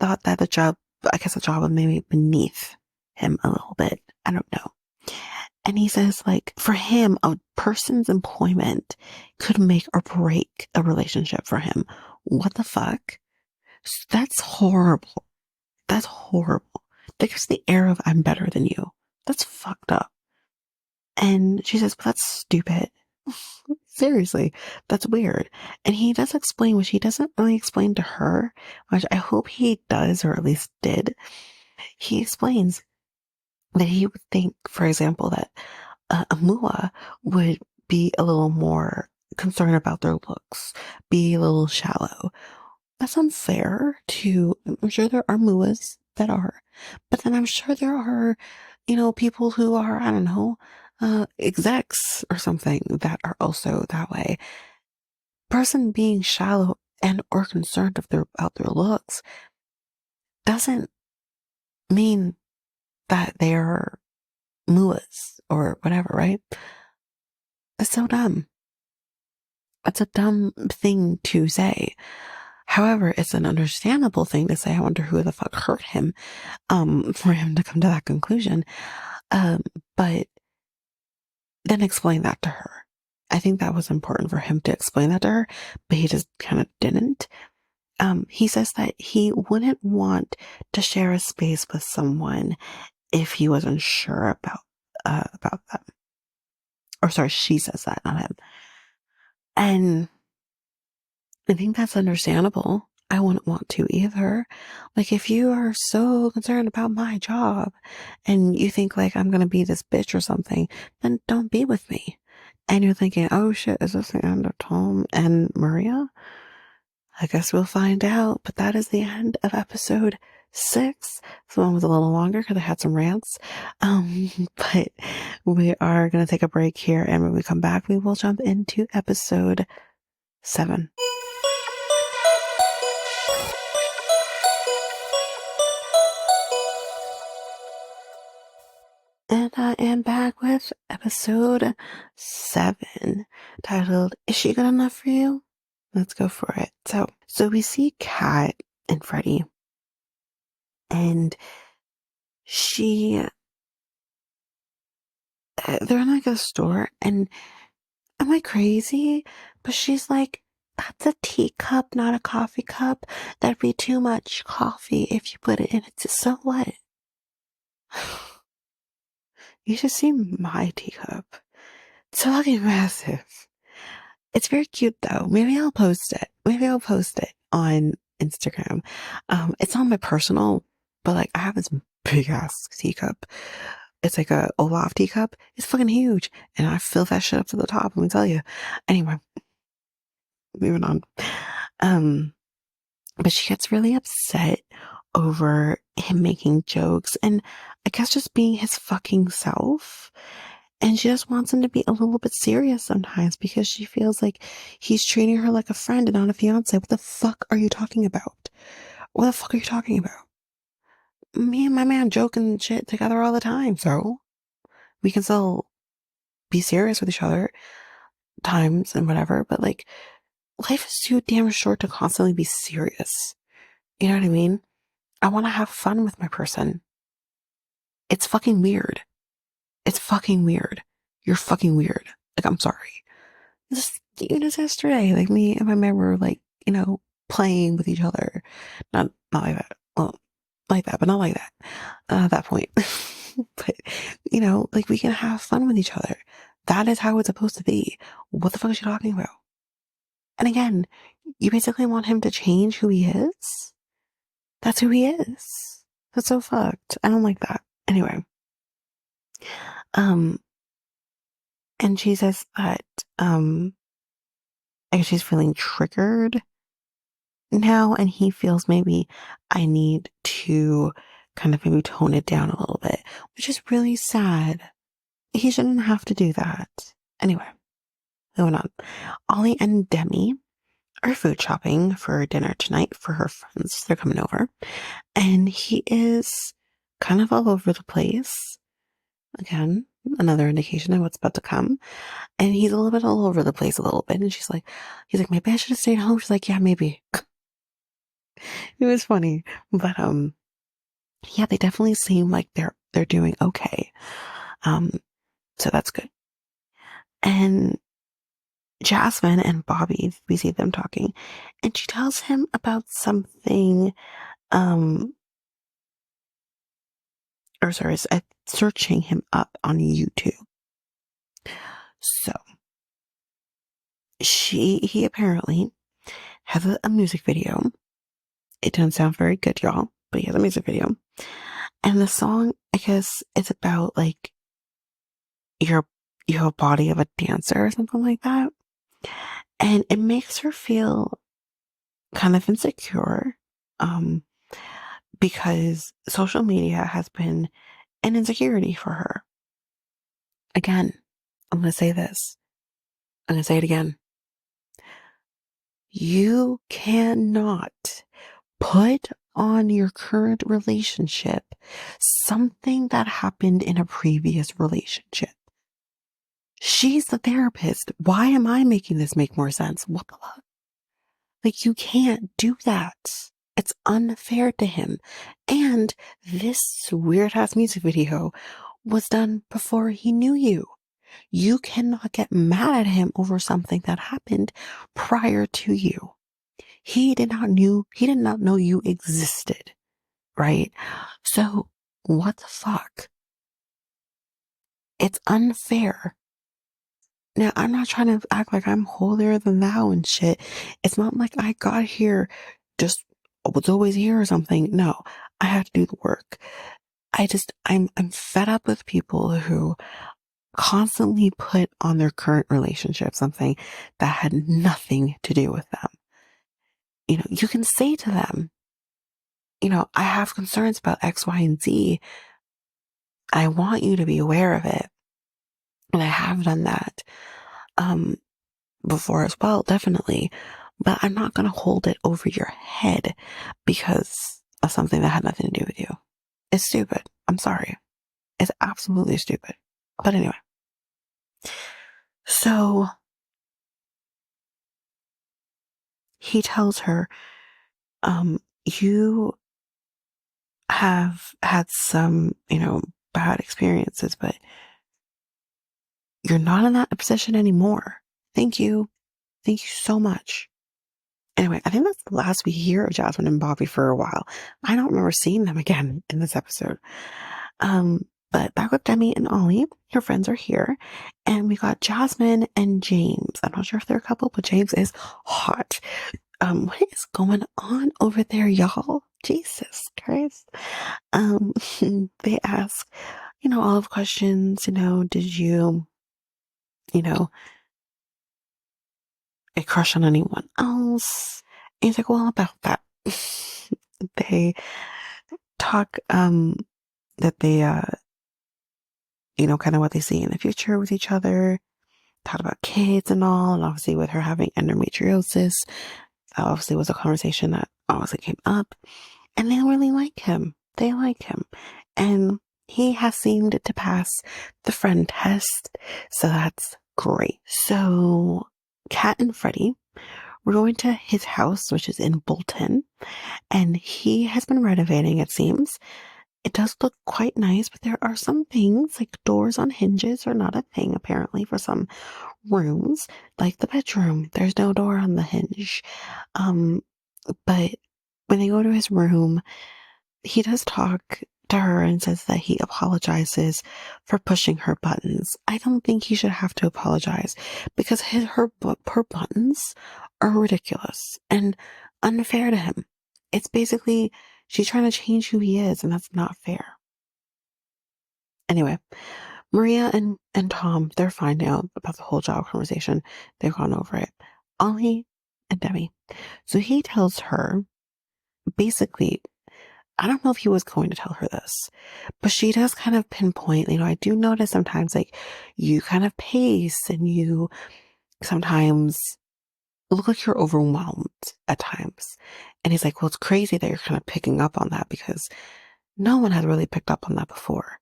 Thought that the job was maybe beneath him a little bit. I don't know. And he says, like, for him, a person's employment could make or break a relationship for him. What the fuck? That's horrible. That's horrible. That gives the air of I'm better than you. That's fucked up. And she says, well, that's stupid. Seriously, that's weird. And he does explain, which he doesn't really explain to her, which I hope he does, or at least did. He explains that he would think, for example, that a MUA would be a little more concerned about their looks, be a little shallow. That's unfair I'm sure there are MUAs that are, but then I'm sure there are, people who are, I don't know, execs or something that are also that way. Person being shallow and or concerned about their looks doesn't mean that they're MUAs or whatever, right? It's so dumb. It's a dumb thing to say. However, it's an understandable thing to say. I wonder who the fuck hurt him, for him to come to that conclusion. But then explain that to her. I think that was important for him to explain that to her, but he just kind of didn't. He says that he wouldn't want to share a space with someone if he wasn't sure about them. Or sorry, she says that, not him. And I think that's understandable. I wouldn't want to either. Like, if you are so concerned about my job and you think like I'm gonna be this bitch or something, then don't be with me. And you're thinking, oh shit, is this the end of Tom and Maria? I guess we'll find out. But that is the end of episode 6. The one was a little longer because I had some rants. But we are gonna take a break here, and when we come back, we will jump into episode 7. And I am back with episode 7, titled, Is She Good Enough for You? Let's go for it. So we see Kat and Freddie, and they're in like a store, and am I crazy? But she's like, that's a teacup, not a coffee cup. That'd be too much coffee if you put it in it. So what? You should see my teacup. It's fucking massive. It's very cute though. Maybe I'll post it. Maybe I'll post it on Instagram. It's on my personal, but like I have this big ass teacup. It's like a Olaf teacup. It's fucking huge. And I fill that shit up to the top, let me tell you. Anyway, moving on. But she gets really upset over him making jokes and I guess just being his fucking self. And she just wants him to be a little bit serious sometimes because she feels like he's treating her like a friend and not a fiance. What the fuck are you talking about? What the fuck are you talking about? Me and my man joking shit together all the time, so we can still be serious with each other times and whatever, but like life is too damn short to constantly be serious. You know what I mean? I want to have fun with my person. It's fucking weird. It's fucking weird. You're fucking weird. Like, I'm sorry. Just yesterday, like me and my man were like, playing with each other. Not like that. Well, like that, but not like that. At that point. But, like we can have fun with each other. That is how it's supposed to be. What the fuck is she talking about? And again, you basically want him to change who he is? That's who he is. That's so fucked. I don't like that. Anyway. And she says that, I guess she's feeling triggered now, and he feels maybe I need to kind of maybe tone it down a little bit, which is really sad. He shouldn't have to do that. Anyway, moving on. Ollie and Demi are food shopping for dinner tonight for her friends. They're coming over. And he is kind of all over the place. Again, another indication of what's about to come. And he's a little bit all over the place a little bit. And he's like, maybe I should have stayed home. She's like, yeah, maybe. It was funny. But, yeah, they definitely seem like they're doing okay. So that's good. And Jasmine and Bobby, we see them talking, and she tells him about something, searching him up on YouTube. So he apparently has a music video. It doesn't sound very good, y'all, but he has a music video. And the song, I guess, is about like your body of a dancer or something like that. And it makes her feel kind of insecure, because social media has been an insecurity for her. Again, I'm going to say this. I'm going to say it again. You cannot put on your current relationship something that happened in a previous relationship. She's the therapist. Why am I making this make more sense? What the fuck? Like, you can't do that. It's unfair to him. And this weird ass music video was done before he knew you. You cannot get mad at him over something that happened prior to you. He did not know you existed, right? So what the fuck? It's unfair. Now, I'm not trying to act like I'm holier than thou and shit. It's not like I got here just was always here or something. No, I have to do the work. I'm fed up with people who constantly put on their current relationship something that had nothing to do with them. You can say to them, I have concerns about X, Y, and Z. I want you to be aware of it. And I have done that before as well, definitely. But I'm not going to hold it over your head because of something that had nothing to do with you. It's stupid. I'm sorry. It's absolutely stupid. But anyway. So he tells her, you have had some, bad experiences, but you're not in that position anymore. Thank you. Thank you so much. Anyway, I think that's the last we hear of Jasmine and Bobby for a while. I don't remember seeing them again in this episode. But back with Demi and Ollie, her friends are here, and we got Jasmine and James. I'm not sure if they're a couple, but James is hot. What is going on over there, y'all? Jesus Christ. They ask, all of questions, did you, a crush on anyone else? And he's like, well, about that. They talk, that they, kind of what they see in the future with each other, talk about kids and all, and obviously with her having endometriosis, that obviously was a conversation that obviously came up, and they really like him. They like him. And he has seemed to pass the friend test, so that's great. So, Kat and Freddie, we're going to his house, which is in Bolton, and he has been renovating, it seems. It does look quite nice, but there are some things, like doors on hinges are not a thing, apparently, for some rooms, like the bedroom. There's no door on the hinge. But when they go to his room, he does talk to her and says that he apologizes for pushing her buttons. I don't think he should have to apologize because her buttons are ridiculous and unfair to him. It's basically she's trying to change who he is, and that's not fair. Anyway, Maria and Tom, they're fine now about the whole job conversation. They've gone over it. Ollie and Demi. So he tells her, basically, I don't know if he was going to tell her this, but she does kind of pinpoint, I do notice sometimes, like, you kind of pace and you sometimes look like you're overwhelmed at times. And he's like, well, it's crazy that you're kind of picking up on that because no one has really picked up on that before.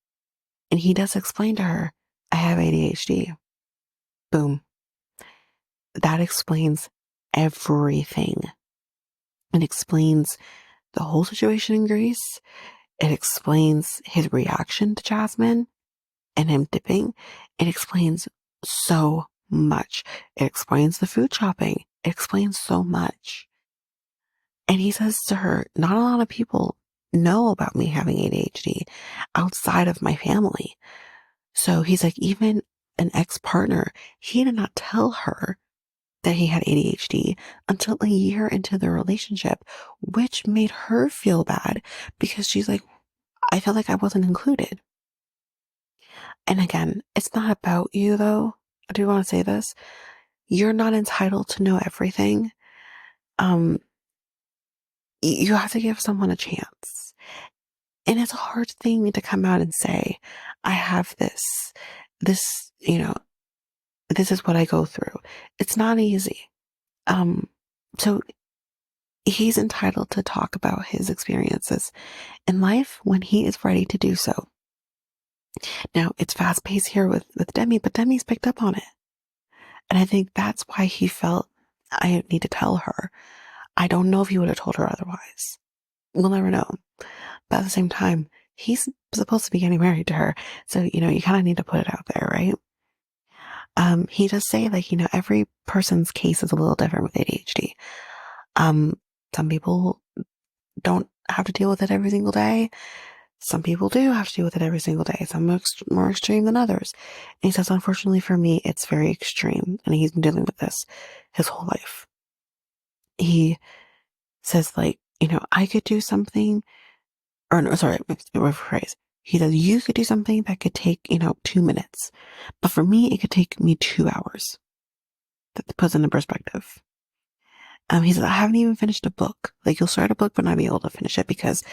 And he does explain to her, I have ADHD. Boom. That explains everything. It explains the whole situation in Greece. It explains his reaction to Jasmine and him dipping. It explains so much. It explains the food shopping. It explains so much. And he says to her, not a lot of people know about me having ADHD outside of my family. So he's like, even an ex-partner, he did not tell her that he had ADHD until a year into the relationship, which made her feel bad because she's like, I felt like I wasn't included. And again, it's not about you though. I do want to say this. You're not entitled to know everything. You have to give someone a chance. And it's a hard thing to come out and say, I have this, this is what I go through. It's not easy. So he's entitled to talk about his experiences in life when he is ready to do so. Now, it's fast paced here with Demi, but Demi's picked up on it. And I think that's why he felt I need to tell her. I don't know if he would have told her otherwise. We'll never know. But at the same time, he's supposed to be getting married to her. So, you kind of need to put it out there, right? He does say, like, every person's case is a little different with ADHD. Some people don't have to deal with it every single day. Some people do have to deal with it every single day. Some are more extreme than others. And he says, unfortunately for me, it's very extreme. And he's been dealing with this his whole life. He says like, I could do something, or no, sorry, rephrase. He says, you could do something that could take, 2 minutes. But for me, it could take me 2 hours. That puts into perspective. He says, I haven't even finished a book. Like, you'll start a book, but not be able to finish it because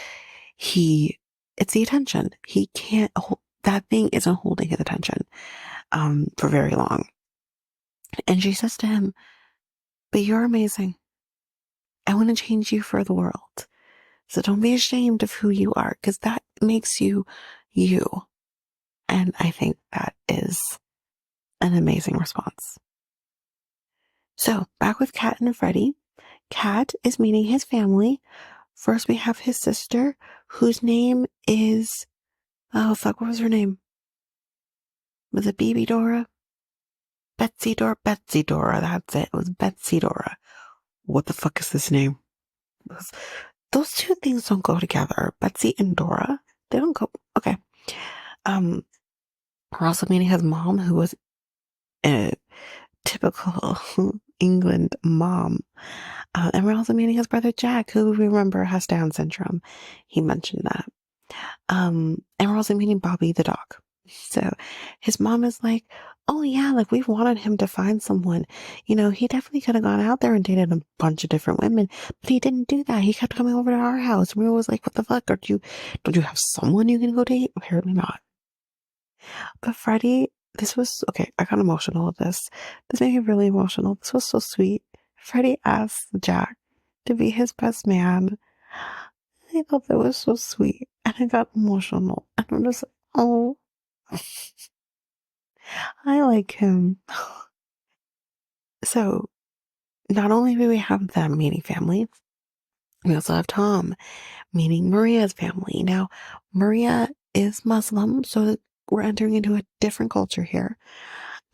it's the attention. He can't hold, that thing isn't holding his attention, for very long. And she says to him, but you're amazing. I want to change you for the world. So don't be ashamed of who you are, because that makes you you. And I think that is an amazing response. So back with Kat and Freddie. Kat is meeting his family. First we have his sister, whose name is, oh fuck, what was her name? Was it Baby Dora? Betsy Dora? Betsy Dora, that's it. It was Betsy Dora. What the fuck is this name? Those two things don't go together. Betsy and Dora, they don't go. Okay. We're also meeting his mom, who was a typical England mom. And we're also meeting his brother Jack, who we remember has Down syndrome. He mentioned that. And we're also meeting Bobby the dog. So his mom is like, oh yeah, like we've wanted him to find someone. He definitely could have gone out there and dated a bunch of different women, but he didn't do that. He kept coming over to our house. We were always like, what the fuck? Don't you have someone you can go date? Apparently not. But Freddie, this was, okay, I got emotional with this. This made me really emotional. This was so sweet. Freddie asked Jack to be his best man. I thought that was so sweet. And I got emotional. And I'm just like, oh, I like him. So, not only do we have them meeting family, we also have Tom meeting Maria's family. Now, Maria is Muslim, so we're entering into a different culture here.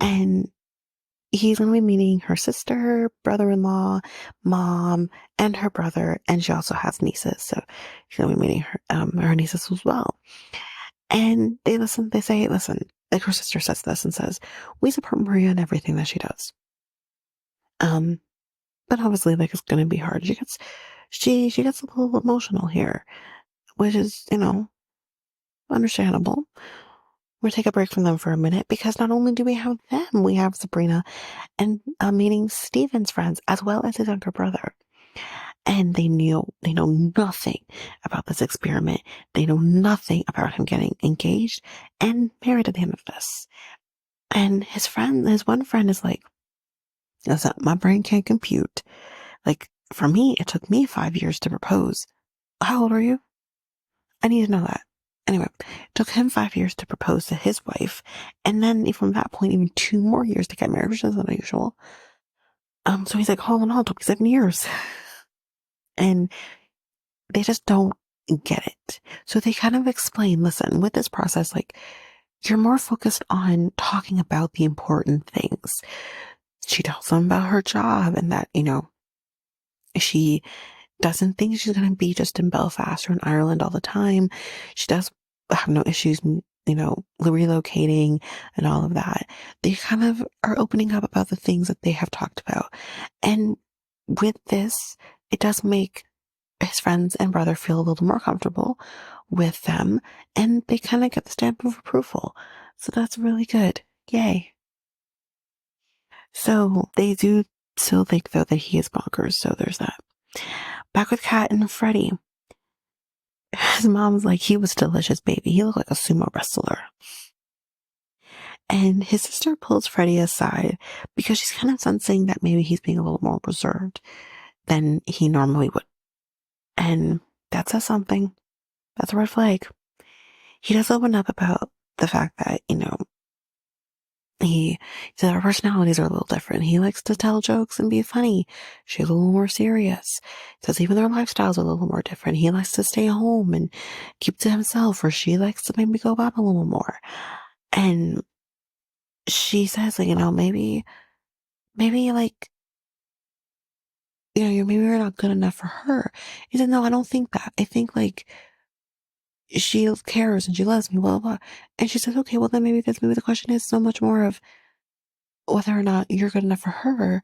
And he's going to be meeting her sister, brother-in-law, mom, and her brother. And she also has nieces, so she's going to be meeting her nieces as well. And they say, listen, like her sister says this and says, we support Maria in everything that she does. But obviously, like, it's going to be hard. She gets a little emotional here, which is, understandable. We'll take a break from them for a minute because not only do we have them, we have Sabrina and meeting Steven's friends as well as his younger brother. And they know nothing about this experiment. They know nothing about him getting engaged and married at the end of this. And his one friend is like, listen, my brain can't compute. Like, for me, it took me 5 years to propose. How old are you? I need to know that. Anyway, it took him 5 years to propose to his wife. And then from that point, even 2 more years to get married, which is unusual. So he's like, all in all, it took me 7 years. And they just don't get it. So they kind of explain, listen, with this process, like, you're more focused on talking about the important things. She tells them about her job and that, she doesn't think she's going to be just in Belfast or in Ireland all the time. She does have no issues, relocating and all of that. They kind of are opening up about the things that they have talked about. And with this, it does make his friends and brother feel a little more comfortable with them, and they kind of get the stamp of approval. So that's really good. Yay. So they do still think, though, that he is bonkers. So there's that. Back with Kat and Freddie. His mom's like, he was a delicious baby. He looked like a sumo wrestler. And his sister pulls Freddie aside because she's kind of sensing that maybe he's being a little more reserved than he normally would. And that says something. That's a red flag. He does open up about the fact that, he said our personalities are a little different. He likes to tell jokes and be funny. She's a little more serious. He says even their lifestyles are a little more different. He likes to stay home and keep to himself, or she likes to maybe go out a little more. And she says, like, maybe like, maybe you're not good enough for her. He said, no, I don't think that. I think like she cares and she loves me, blah, blah, blah. And she says, okay, well then maybe the question is so much more of whether or not you're good enough for her.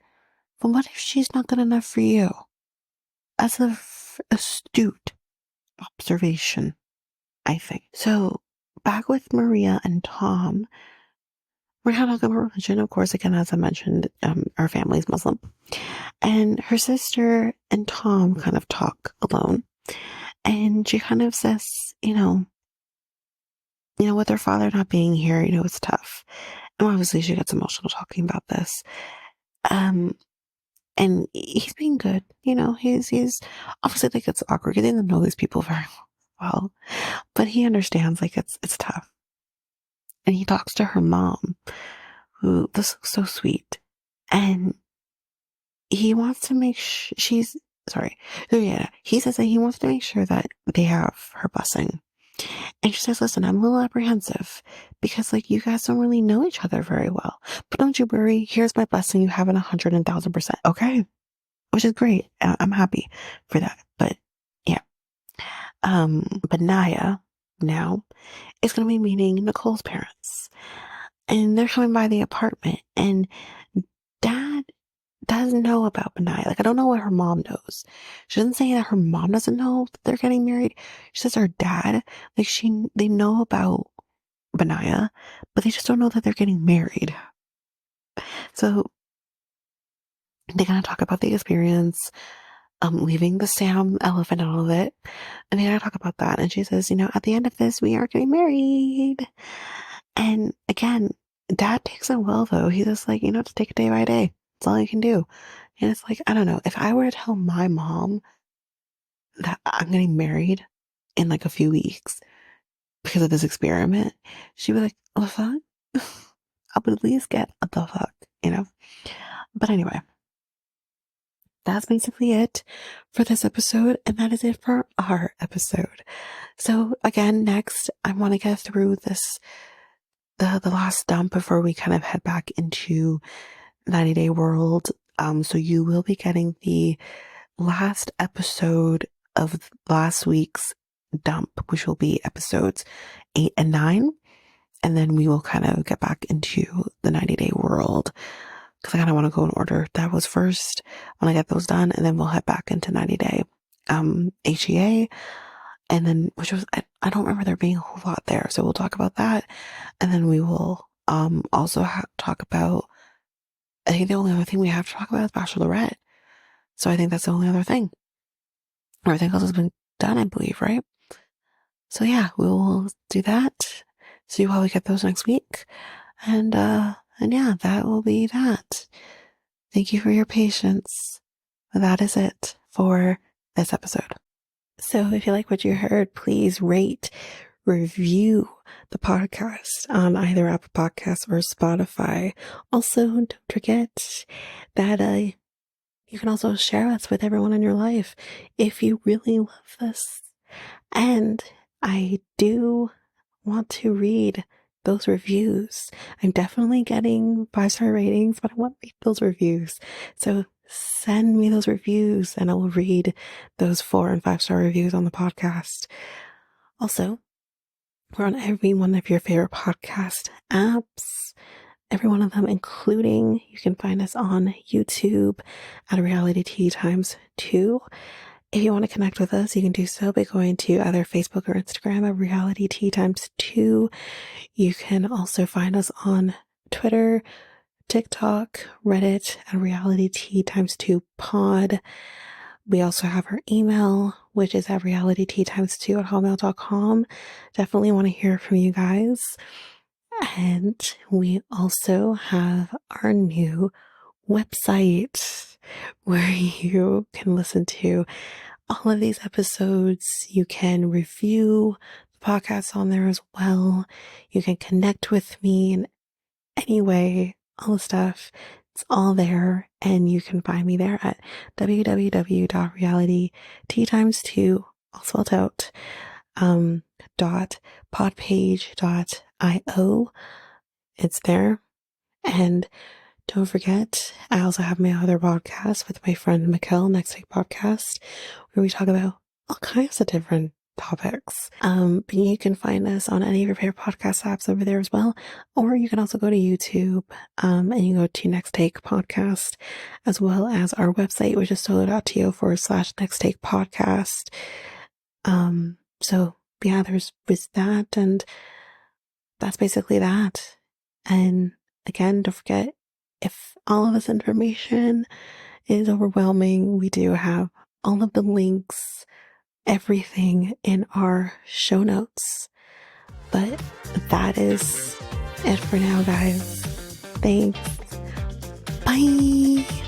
But what if she's not good enough for you? as a astute observation, I think. So back with Maria and Tom, we're kind of talking about religion, of course. Again, as I mentioned, our family's Muslim, and her sister and Tom kind of talk alone, and she kind of says, with her father not being here, it's tough. And obviously she gets emotional talking about this. And he's being good, he's obviously like it's awkward. He doesn't know these people very well, but he understands like it's tough. And he talks to her mom, who this is so sweet. And he wants to make she's sorry. So yeah, he says that he wants to make sure that they have her blessing. And she says, listen, I'm a little apprehensive because like you guys don't really know each other very well. But don't you worry, here's my blessing. You have it 100,000%. Okay. Which is great. I'm happy for that. But yeah. But Naya now is gonna be meeting Nicole's parents. And they're coming by the apartment, and Dad doesn't know about Benaya. Like, I don't know what her mom knows. She doesn't say that her mom doesn't know that they're getting married. She says her dad, like, they know about Benaya, but they just don't know that they're getting married. So they're gonna talk about the experience, leaving the Sam elephant and all of it, and they're gonna talk about that. And she says, at the end of this, we are getting married. And again, Dad takes it well, though. He's just like, just take it day by day. That's all you can do. And it's like, I don't know. If I were to tell my mom that I'm getting married in like a few weeks because of this experiment, she'd be like, what the fuck? I would at least get a the fuck, But anyway, that's basically it for this episode. And that is it for our episode. So again, next, I want to get through the last dump before we kind of head back into 90-Day World. So you will be getting the last episode of last week's dump, which will be episodes 8 and 9. And then we will kind of get back into the 90-Day World, because I kind of want to go in order. That was first. I want to get those done, and then we'll head back into 90-Day HEA. And then, which was, I don't remember there being a whole lot there. So we'll talk about that. And then we will also talk about, I think the only other thing we have to talk about is Bachelorette. So I think that's the only other thing. Everything else has been done, I believe, right? So yeah, we'll do that. See how we get those next week. And yeah, that will be that. Thank you for your patience. That is it for this episode. So if you like what you heard, please rate, review the podcast on either Apple Podcasts or Spotify. Also, don't forget that you can also share us with everyone in your life if you really love this. And I do want to read those reviews. I'm definitely getting 5-star ratings, but I want to read those reviews. So send me those reviews and I will read those 4 and 5-star reviews on the podcast. Also, we're on every one of your favorite podcast apps. Every one of them, including, you can find us on YouTube at Reality Tea Times 2. If you want to connect with us, you can do so by going to either Facebook or Instagram at Reality Tea Times 2. You can also find us on Twitter, TikTok, Reddit at Reality Tea Times 2 Pod. We also have our email, which is at realityteatimes2 at hotmail.com. Definitely want to hear from you guys. And we also have our new website where you can listen to all of these episodes. You can review the podcast on there as well. You can connect with me in any way, all the stuff. It's all there, and you can find me there at www.realityteatimes2, all spelled out, .podpage.io. It's there. And don't forget, I also have my other podcast with my friend Mikkel, Next Week Podcast, where we talk about all kinds of different topics. But you can find us on any of your favorite podcast apps over there as well. Or you can also go to YouTube and you go to Next Take Podcast, as well as our website, which is solo.to/Next Take Podcast. So yeah, there's that, and that's basically that. And again, don't forget, if all of this information is overwhelming, we do have all of the links, everything in our show notes. But that is it for now, guys. Thanks. Bye.